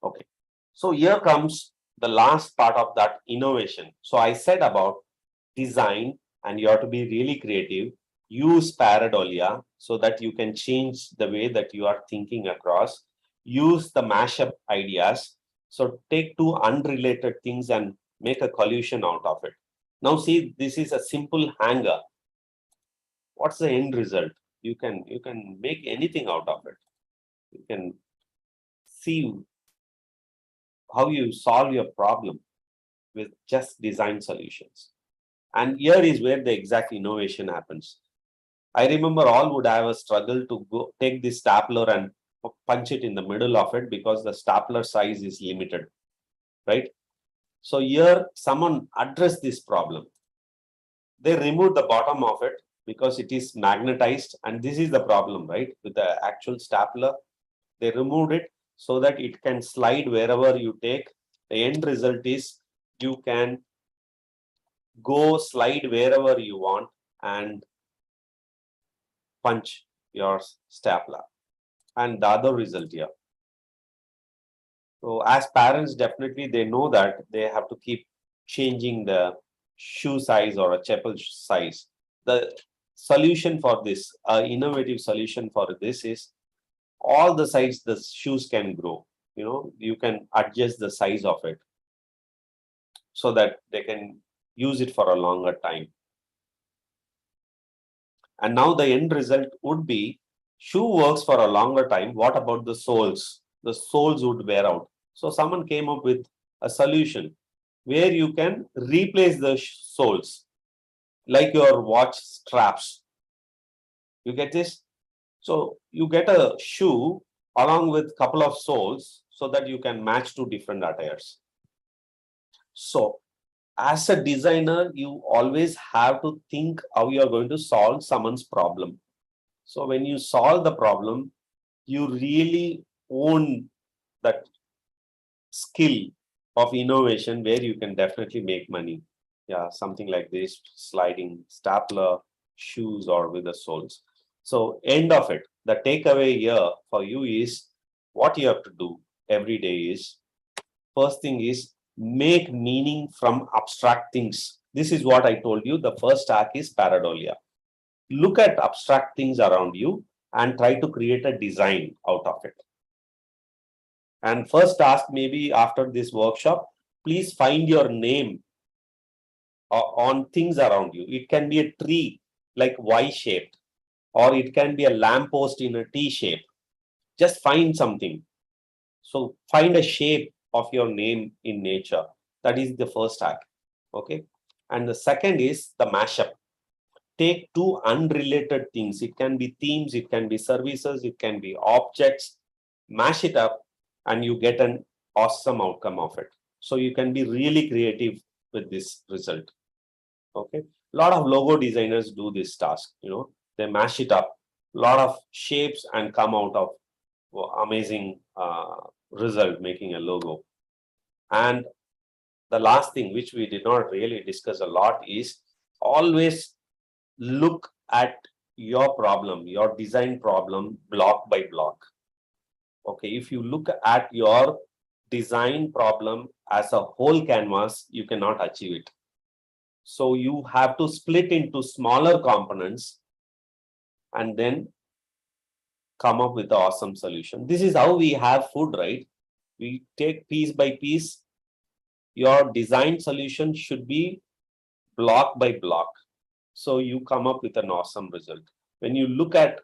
Okay, so here comes the last part of that innovation. So I said about design, and you have to be really creative. Use pareidolia so that you can change the way that you are thinking across. Use the mashup ideas. So take two unrelated things and make a collision out of it. Now see, this is a simple hanger. What's the end result? You can make anything out of it. You can see how you solve your problem with just design solutions. And here is where the exact innovation happens. I remember all would have a struggle to go take this stapler and punch it in the middle of it because the stapler size is limited, right? So here someone addressed this problem. They removed the bottom of it because it is magnetized, and this is the problem, right? With the actual stapler, they removed it so that it can slide wherever you take. The end result is you can go slide wherever you want and punch your stapler. And the other result here. So as parents, definitely they know that they have to keep changing the shoe size or a chapel size. The solution for this, innovative solution for this is all the size the shoes can grow. You know, you can adjust the size of it so that they can use it for a longer time. And now the end result would be shoe works for a longer time. What about the soles? The soles would wear out. So someone came up with a solution where you can replace the soles like your watch straps. You get this? So you get a shoe along with a couple of soles so that you can match two different attires. So as a designer, you always have to think how you are going to solve someone's problem. So when you solve the problem, you really own that skill of innovation where you can definitely make money. Yeah, something like this, sliding stapler, shoes, or with the soles. So end of it, the takeaway here for you is what you have to do every day is, first thing is make meaning from abstract things. This is what I told you. The first hack is pareidolia. Look at abstract things around you and try to create a design out of it. And first task, maybe after this workshop, please find your name on things around you. It can be a tree like Y-shaped, or it can be a lamppost in a T shape. Just find something. So find a shape of your name in nature. That is the first hack. Okay. And the second is the mashup. Take two unrelated things. It can be themes, it can be services, it can be objects. Mash it up and you get an awesome outcome of it. So you can be really creative with this result. Okay. A lot of logo designers do this task. They mash it up, a lot of shapes, and come out of amazing result, making a logo. And the last thing, which we did not really discuss a lot, is always look at your problem, your design problem, block by block. Okay, if you look at your design problem as a whole canvas, you cannot achieve it. So you have to split into smaller components and then come up with the awesome solution. This is how we have food, right? We take piece by piece. Your design solution should be block by block. So you come up with an awesome result. When you look at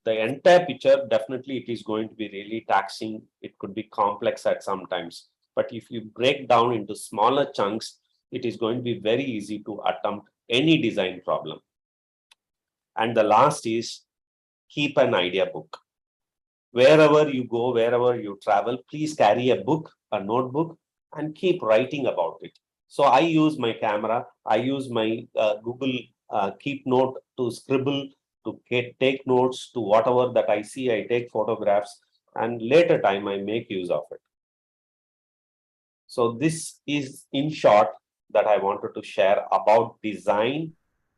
the entire picture, definitely it is going to be really taxing. It could be complex at some times. But if you break down into smaller chunks, it is going to be very easy to attempt any design problem. And the last is keep an idea book. Wherever you go, wherever you travel, please carry a book, a notebook, and keep writing about it. So I use my camera, I use my Google Keep Note to scribble, to take notes to whatever that I see. I take photographs, and later time I make use of it. So this is in short that I wanted to share about design.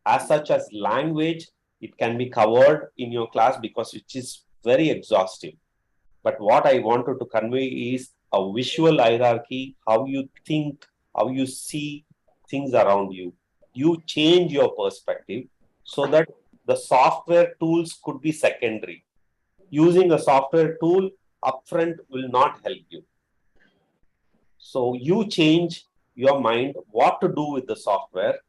As such as language, it can be covered in your class because it is very exhaustive. But what I wanted to convey is a visual hierarchy, how you think, how you see things around you. You change your perspective so that the software tools could be secondary. Using a software tool upfront will not help you. So you change your mind what to do with the software,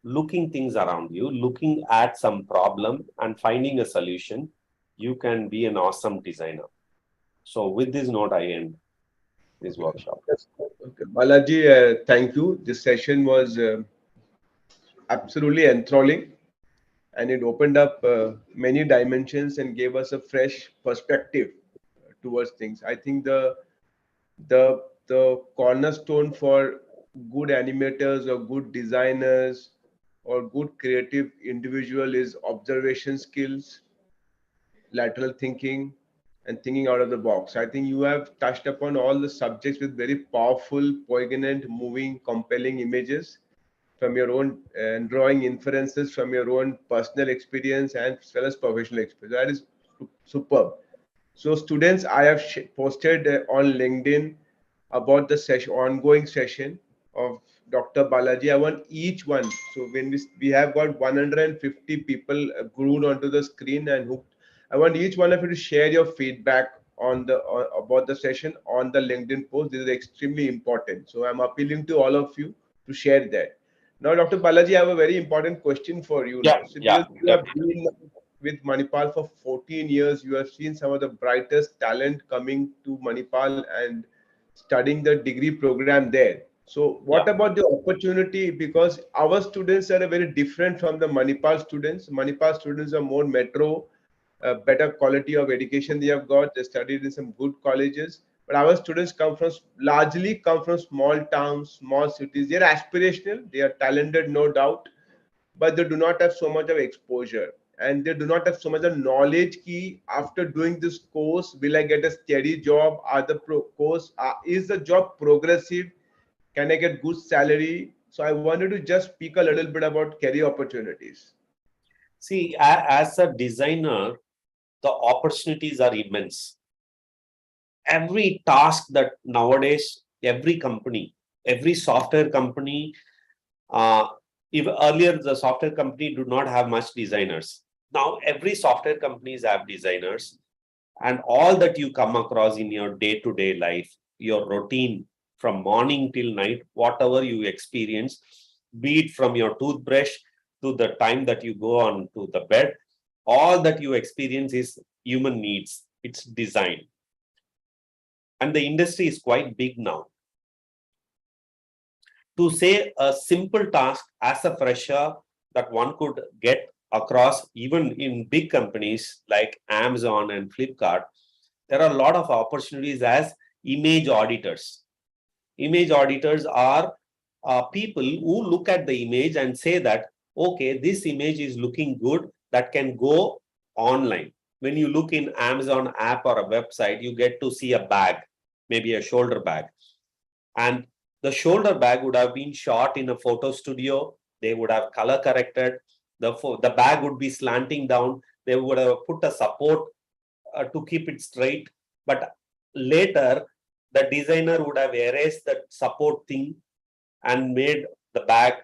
looking things around you, looking at some problem and finding a solution. You can be an awesome designer. So with this note, I end this workshop. Okay. Balaji, thank you. This session was absolutely enthralling, and it opened up many dimensions and gave us a fresh perspective towards things. I think the cornerstone for good animators or good designers or good creative individual is observation skills, lateral thinking, and thinking out of the box. I think you have touched upon all the subjects with very powerful, poignant, moving, compelling images from your own and drawing inferences from your own personal experience and as well as professional experience. That is superb. So students, I have posted on LinkedIn about the session, ongoing session of Dr. Balaji. I want each one. So when we have got 150 people glued onto the screen and hooked, I want each one of you to share your feedback on the about the session on the LinkedIn post. This is extremely important. So I'm appealing to all of you to share that. Now, Dr. Balaji, I have a very important question for you now. So because you have been with Manipal for 14 years, you have seen some of the brightest talent coming to Manipal and studying the degree program there. So what about the opportunity? Because our students are very different from the Manipal students. Manipal students are more metro, better quality of education they have got. They studied in some good colleges. But our students largely come from small towns, small cities. They're aspirational, they are talented, no doubt, but they do not have so much of exposure and they do not have so much of knowledge key. After doing this course, will I get a steady job? Are the course is the job progressive? Can I get good salary? So I wanted to just speak a little bit about career opportunities. See, as a designer, the opportunities are immense. Every task that nowadays, every company, every software company, if earlier the software company do not have much designers. Now every software companies have designers, and all that you come across in your day-to-day life, your routine from morning till night, whatever you experience, be it from your toothbrush to the time that you go on to the bed, all that you experience is human needs. It's design. And the industry is quite big now. To say a simple task as a fresher that one could get across even in big companies like Amazon and Flipkart, there are a lot of opportunities as image auditors. Image auditors are people who look at the image and say that, okay, this image is looking good, that can go online. When you look in Amazon app or a website, you get to see a bag, maybe a shoulder bag. And the shoulder bag would have been shot in a photo studio. They would have color corrected. The bag would be slanting down. They would have put a support to keep it straight. But later, the designer would have erased that support thing and made the bag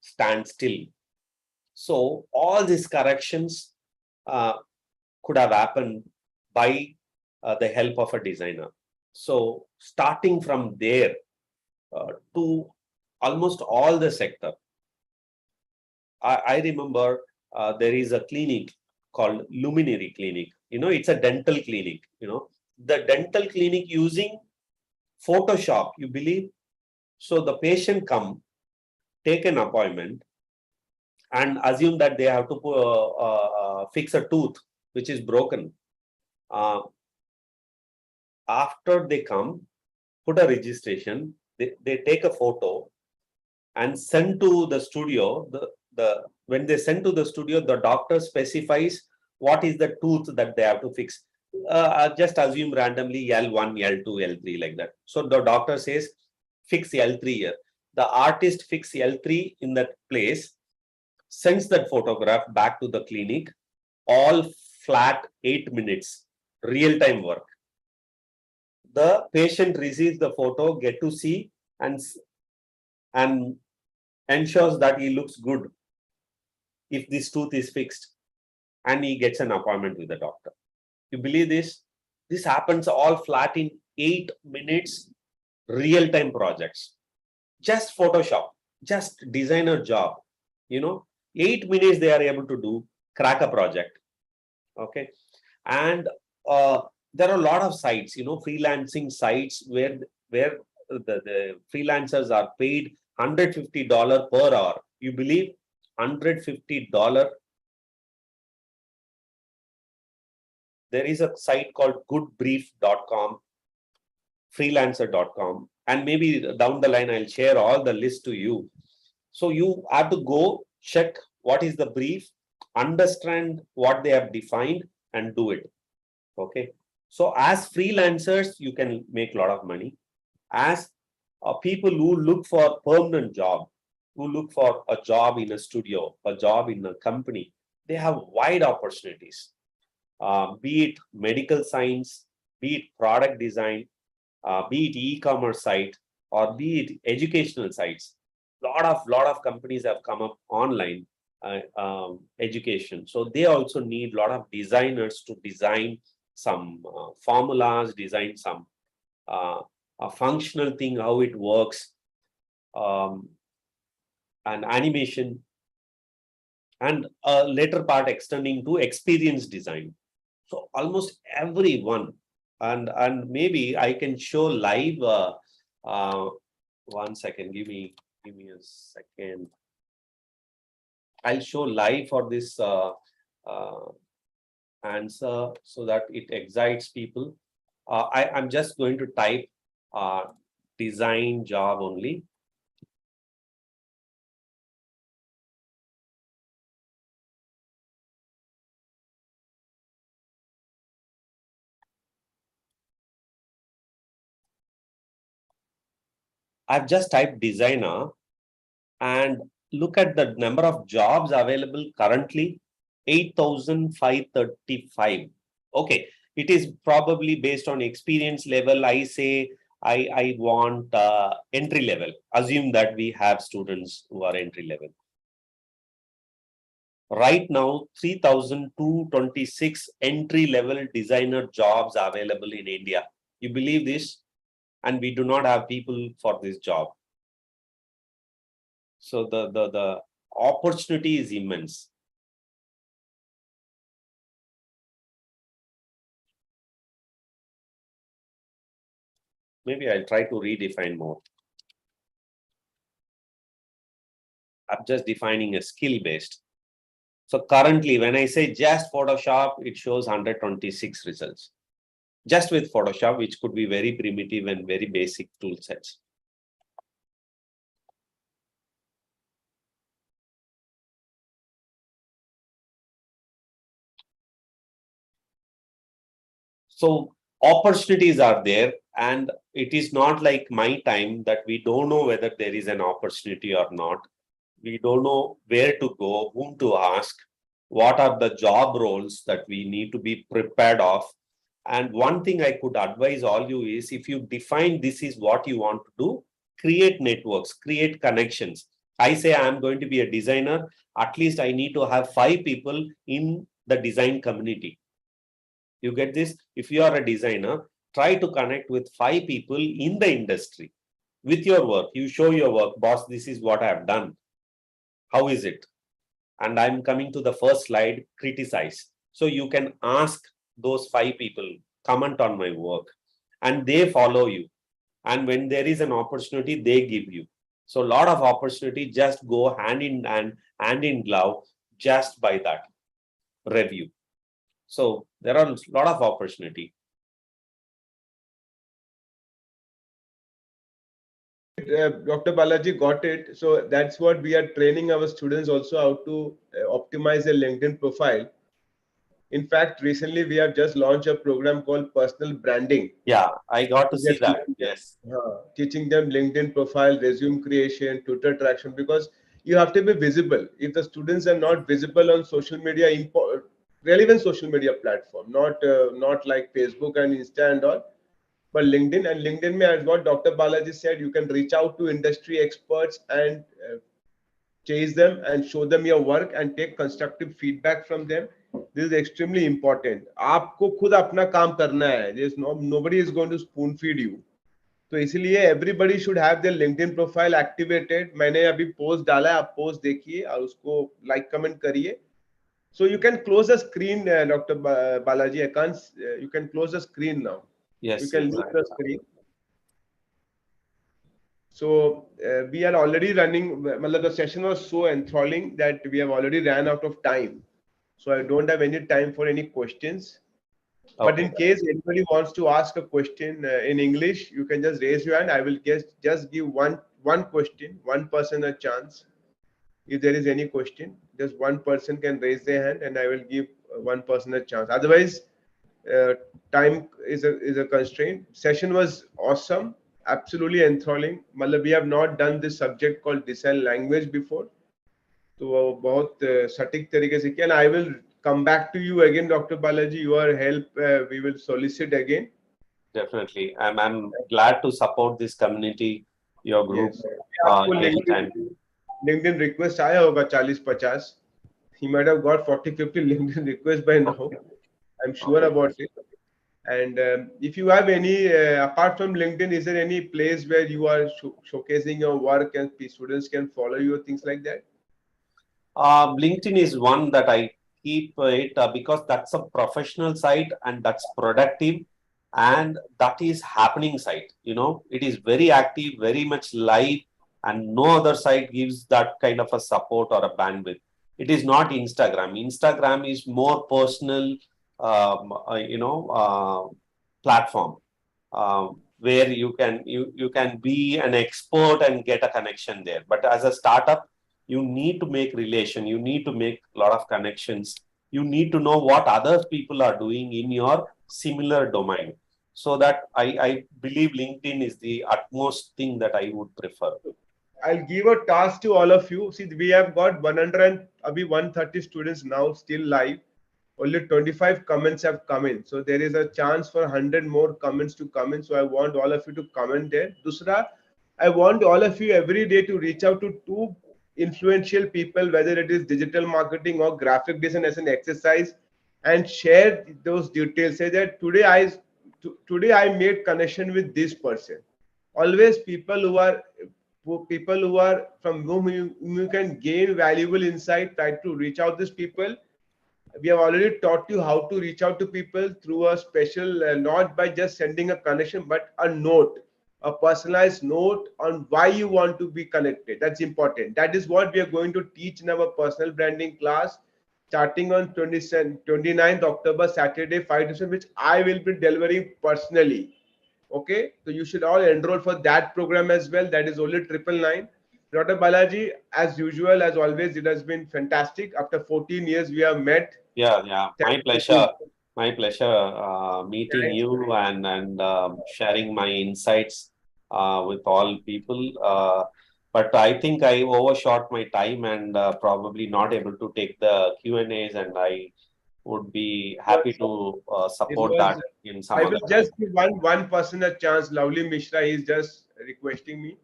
stand still. So all these corrections could have happened by the help of a designer. So starting from there to almost all the sector. I remember there is a clinic called Luminary Clinic. It's a dental clinic. The dental clinic using Photoshop, you believe? So the patient come, take an appointment, and assume that they have to fix a tooth which is broken. After they come, put a registration, they take a photo and send to the studio. When they send to the studio, the doctor specifies what is the tooth that they have to fix. Just assume randomly L1, L2, L3 like that. So the doctor says, fix L3 here. The artist fix L3 in that place, sends that photograph back to the clinic, all flat 8 minutes, real-time work. The patient receives the photo, get to see and ensures that he looks good if this tooth is fixed, and he gets an appointment with the doctor. You believe this? This happens all flat in 8 minutes, real-time projects. Just Photoshop, just designer job. 8 minutes they are able to do, crack a project. Okay. And there are a lot of sites, freelancing sites where the freelancers are paid $150 per hour. You believe $150? There is a site called goodbrief.com, freelancer.com, and maybe down the line I'll share all the list to you. So you have to go check what is the brief, understand what they have defined, and do it. Okay. So as freelancers, you can make a lot of money. As people who look for permanent job, who look for a job in a studio, a job in a company, they have wide opportunities. Be it medical science, be it product design, be it e-commerce site, or be it educational sites. Lot of companies have come up online education. So they also need a lot of designers to design some formulas, design some a functional thing, how it works, and animation, and a later part extending to experience design. So almost everyone, and maybe I can show live. 1 second, give me a second. I'll show live for this answer so that it excites people. I'm just going to type design job only. I've just typed designer and look at the number of jobs available currently, 8,535. Okay, it is probably based on experience level. I say I want entry level. Assume that we have students who are entry level. Right now, 3,226 entry level designer jobs available in India. You believe this? And we do not have people for this job. So the opportunity is immense. Maybe I'll try to redefine more. I'm just defining a skill based. So currently, when I say just Photoshop, it shows 126 results. Just with Photoshop, which could be very primitive and very basic tool sets. So opportunities are there, and it is not like my time that we don't know whether there is an opportunity or not. We don't know where to go, whom to ask, what are the job roles that we need to be prepared of. And one thing I could advise all you is, if you define this is what you want to do, create networks, create connections. I say I'm going to be a designer, at least I need to have 5 people in the design community. You get this? If you are a designer, try to connect with 5 people in the industry with your work. You show your work, boss, this is what I have done. How is it? And I'm coming to the first slide, criticize. So you can ask those 5 people, comment on my work, and they follow you. And when there is an opportunity, they give you. So a lot of opportunity just go hand in hand, hand in glove, just by that review. So there are a lot of opportunity. Dr. Balaji got it. So that's what we are training our students also, how to optimize their LinkedIn profile. In fact, recently we have just launched a program called personal branding. Yeah, I got to see that. Yes. Teaching them LinkedIn profile, resume creation, Twitter traction, because you have to be visible. If the students are not visible on social media, relevant social media platform, not like Facebook and Insta and all, but LinkedIn. And LinkedIn, as what Dr. Balaji said, you can reach out to industry experts and chase them and show them your work and take constructive feedback from them. This is extremely important. आपको खुद अपना काम करना है. There's nobody is going to spoon feed you. तो इसलिए everybody should have their LinkedIn profile activated. मैंने अभी post डाला है, आप post देखिए और उसको like comment करिए. So you can close the screen, Dr. Balaji. I can't. You can close the screen now. Yes. You can leave the screen. So we are already running. The session was so enthralling that we have already ran out of time. So I don't have any time for any questions. Okay. But in case anybody wants to ask a question in English, you can just raise your hand. I will just give one question, one person a chance. If there is any question, just one person can raise their hand, and I will give one person a chance. Otherwise, time is a constraint. Session was awesome, absolutely enthralling. We have not done this subject called design language before. So बहुत सटीक तरीके से किया. And I will come back to you again, Dr. Balaji. Your help we will solicit again. Definitely. I'm glad to support this community, your group. Yes. LinkedIn request आया होगा 40-50. He might have got 40-50 LinkedIn requests by now. I'm sure about it. And if you have any, apart from LinkedIn, is there any place where you are showcasing your work and students can follow you, things like that? LinkedIn is one that I keep it because that's a professional site and that's productive, and that is happening site. It is very active, very much live, and no other site gives that kind of a support or a bandwidth. It is not Instagram. Instagram is more personal, platform where you can be an expert and get a connection there. But as a startup, you need to make relation. You need to make a lot of connections. You need to know what other people are doing in your similar domain. So that I believe LinkedIn is the utmost thing that I would prefer. I'll give a task to all of you. See, we have got 130 students now still live. Only 25 comments have come in. So there is a chance for 100 more comments to come in. So I want all of you to comment there. Dusra, I want all of you every day to reach out to 2 influential people, whether it is digital marketing or graphic design, as an exercise, and share those details. Say that today I made connection with this person. Always people who are people who are from whom you can gain valuable insight. Try to reach out these people. We have already taught you how to reach out to people through a special, not by just sending a connection, but a note, a personalized note on why you want to be connected. That's important. That is what we are going to teach in our personal branding class starting on 29th October, Saturday, 5 to 7, which I will be delivering personally. Okay, so you should all enroll for that program as well. That is only 999. Dr. Balaji, as usual, as always, it has been fantastic. After 14 years, we have met. Yeah. Thank My you. pleasure. My pleasure meeting Thanks. you and sharing my insights with all people. But I think I overshot my time and probably not able to take the Q&As, and I would be happy to It support was. that in I some other will time. just give one person a chance. Lovely Mishra is just requesting me.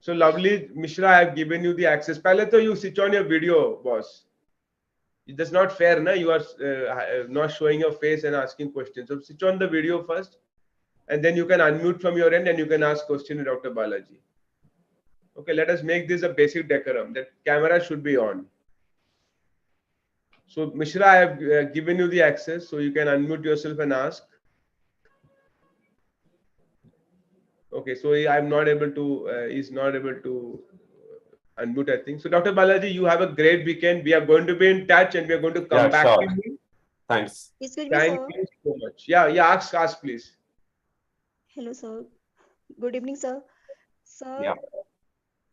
So Lovely Mishra, I have given you the access. Pehle to you switch on your video, boss. That's not fair, na? You are not showing your face and asking questions. So switch on the video first, and then you can unmute from your end and you can ask question to Dr. Balaji. Okay, let us make this a basic decorum. That camera should be on. So Mishra, I have given you the access, so you can unmute yourself and ask. Okay, so I'm not able to. He's not able to unmute, I think. So Dr. Balaji, you have a great weekend. We are going to be in touch, and we are going to come Yeah, back sure. to you. Excuse me, sir. Thank you so much. Yeah. Ask, please. Hello, sir. Good evening, sir. Yeah.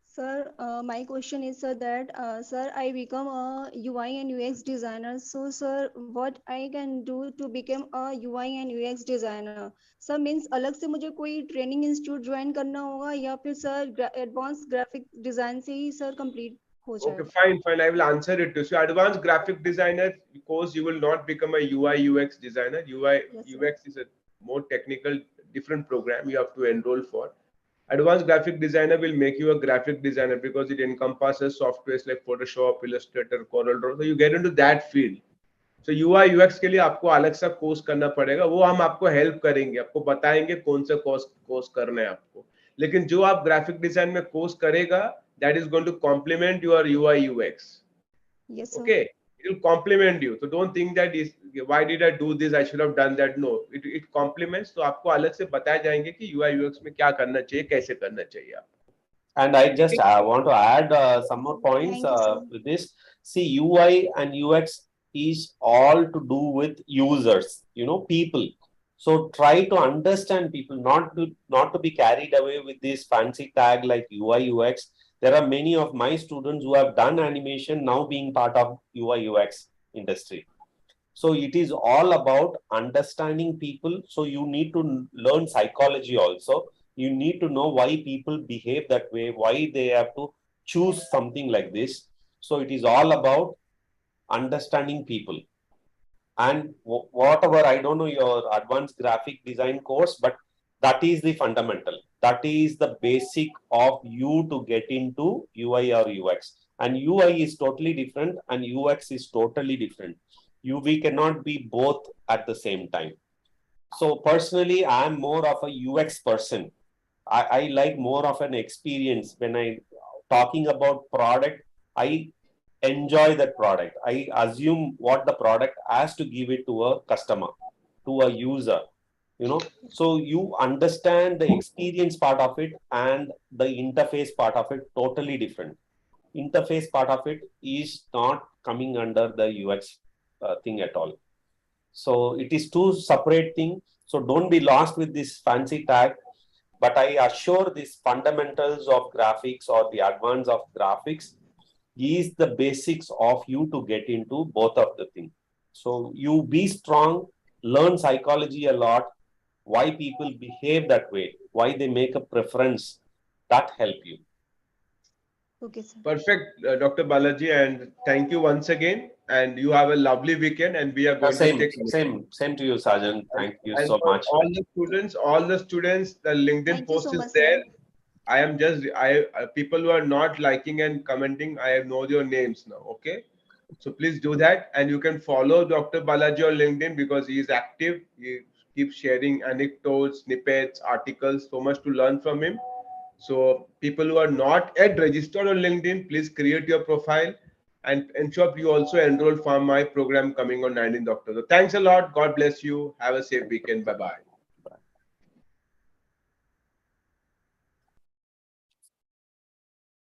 Sir, my question is, sir, that, sir, I become a UI and UX designer. So, sir, what I can do to become a UI and UX designer? Sir, means अलग से मुझे कोई training institute join करना होगा या फिर sir advance graphic design से ही sir complete हो Okay, जाएगा? fine. I will answer it to you. So, advanced graphic designer course, you will not become a UI UX designer. UI Yes, sir. UX is a more technical, different program you have to enroll for. Advanced graphic designer will make you a graphic designer because it encompasses softwares like Photoshop, Illustrator, CorelDRAW. So you get into that field. So UI UX के लिए आपको अलग सा course करना पड़ेगा. वो हम आपको हेल्प करेंगे, आपको बताएंगे कौन सा कोर्स करना है आपको. लेकिन जो आप ग्राफिक डिजाइन में कोर्स करेगा, that is going to complement your UI UX. Yes, sir. Okay, it will complement you. So don't think that is why did I do this? I should have done that. No, it complements. तो आपको अलग से बताया जाएंगे कि UI UX में क्या करना चाहिए, कैसे करना चाहिए आप. And I just want to add some more points Thank you, sir. with this. See, UI and UX is all to do with users, people. So try to understand people, not to be carried away with this fancy tag like UI UX. There are many of my students who have done animation now being part of UI UX industry. So it is all about understanding people. So you need to learn psychology also. You need to know why people behave that way, why they have to choose something like this. So it is all about understanding people. And whatever, I don't know your advanced graphic design course, but that is the fundamental. That is the basic of you to get into UI or UX. And UI is totally different and UX is totally different. We cannot be both at the same time. So personally, I'm more of a UX person. I like more of an experience. When I talking about product, I enjoy that product. I assume what the product has to give it to a customer, to a user, So you understand the experience part of it and the interface part of it totally different. Interface part of it is not coming under the UX thing at all. So it is two separate things. So don't be lost with this fancy tag. But I assure these fundamentals of graphics or the advance of graphics is the basics of you to get into both of the things. So you be strong, learn psychology a lot, why people behave that way, why they make a preference, that help you. Okay, sir. Perfect, Dr. Balaji, and thank you once again. And you have a lovely weekend, and we are going to take same to you, Sajan. Thank you and so much. All the students, the LinkedIn Thank you post so is much, there. sir. I am just people who are not liking and commenting, I know your names now. Okay, so please do that, and you can follow Dr. Balaji on LinkedIn because he is active. He keeps sharing anecdotes, snippets, articles. So much to learn from him. So people who are not yet registered on LinkedIn, please create your profile and ensure you also enroll for my program coming on 19th October. Thanks a lot. God bless you. Have a safe weekend. Bye-bye.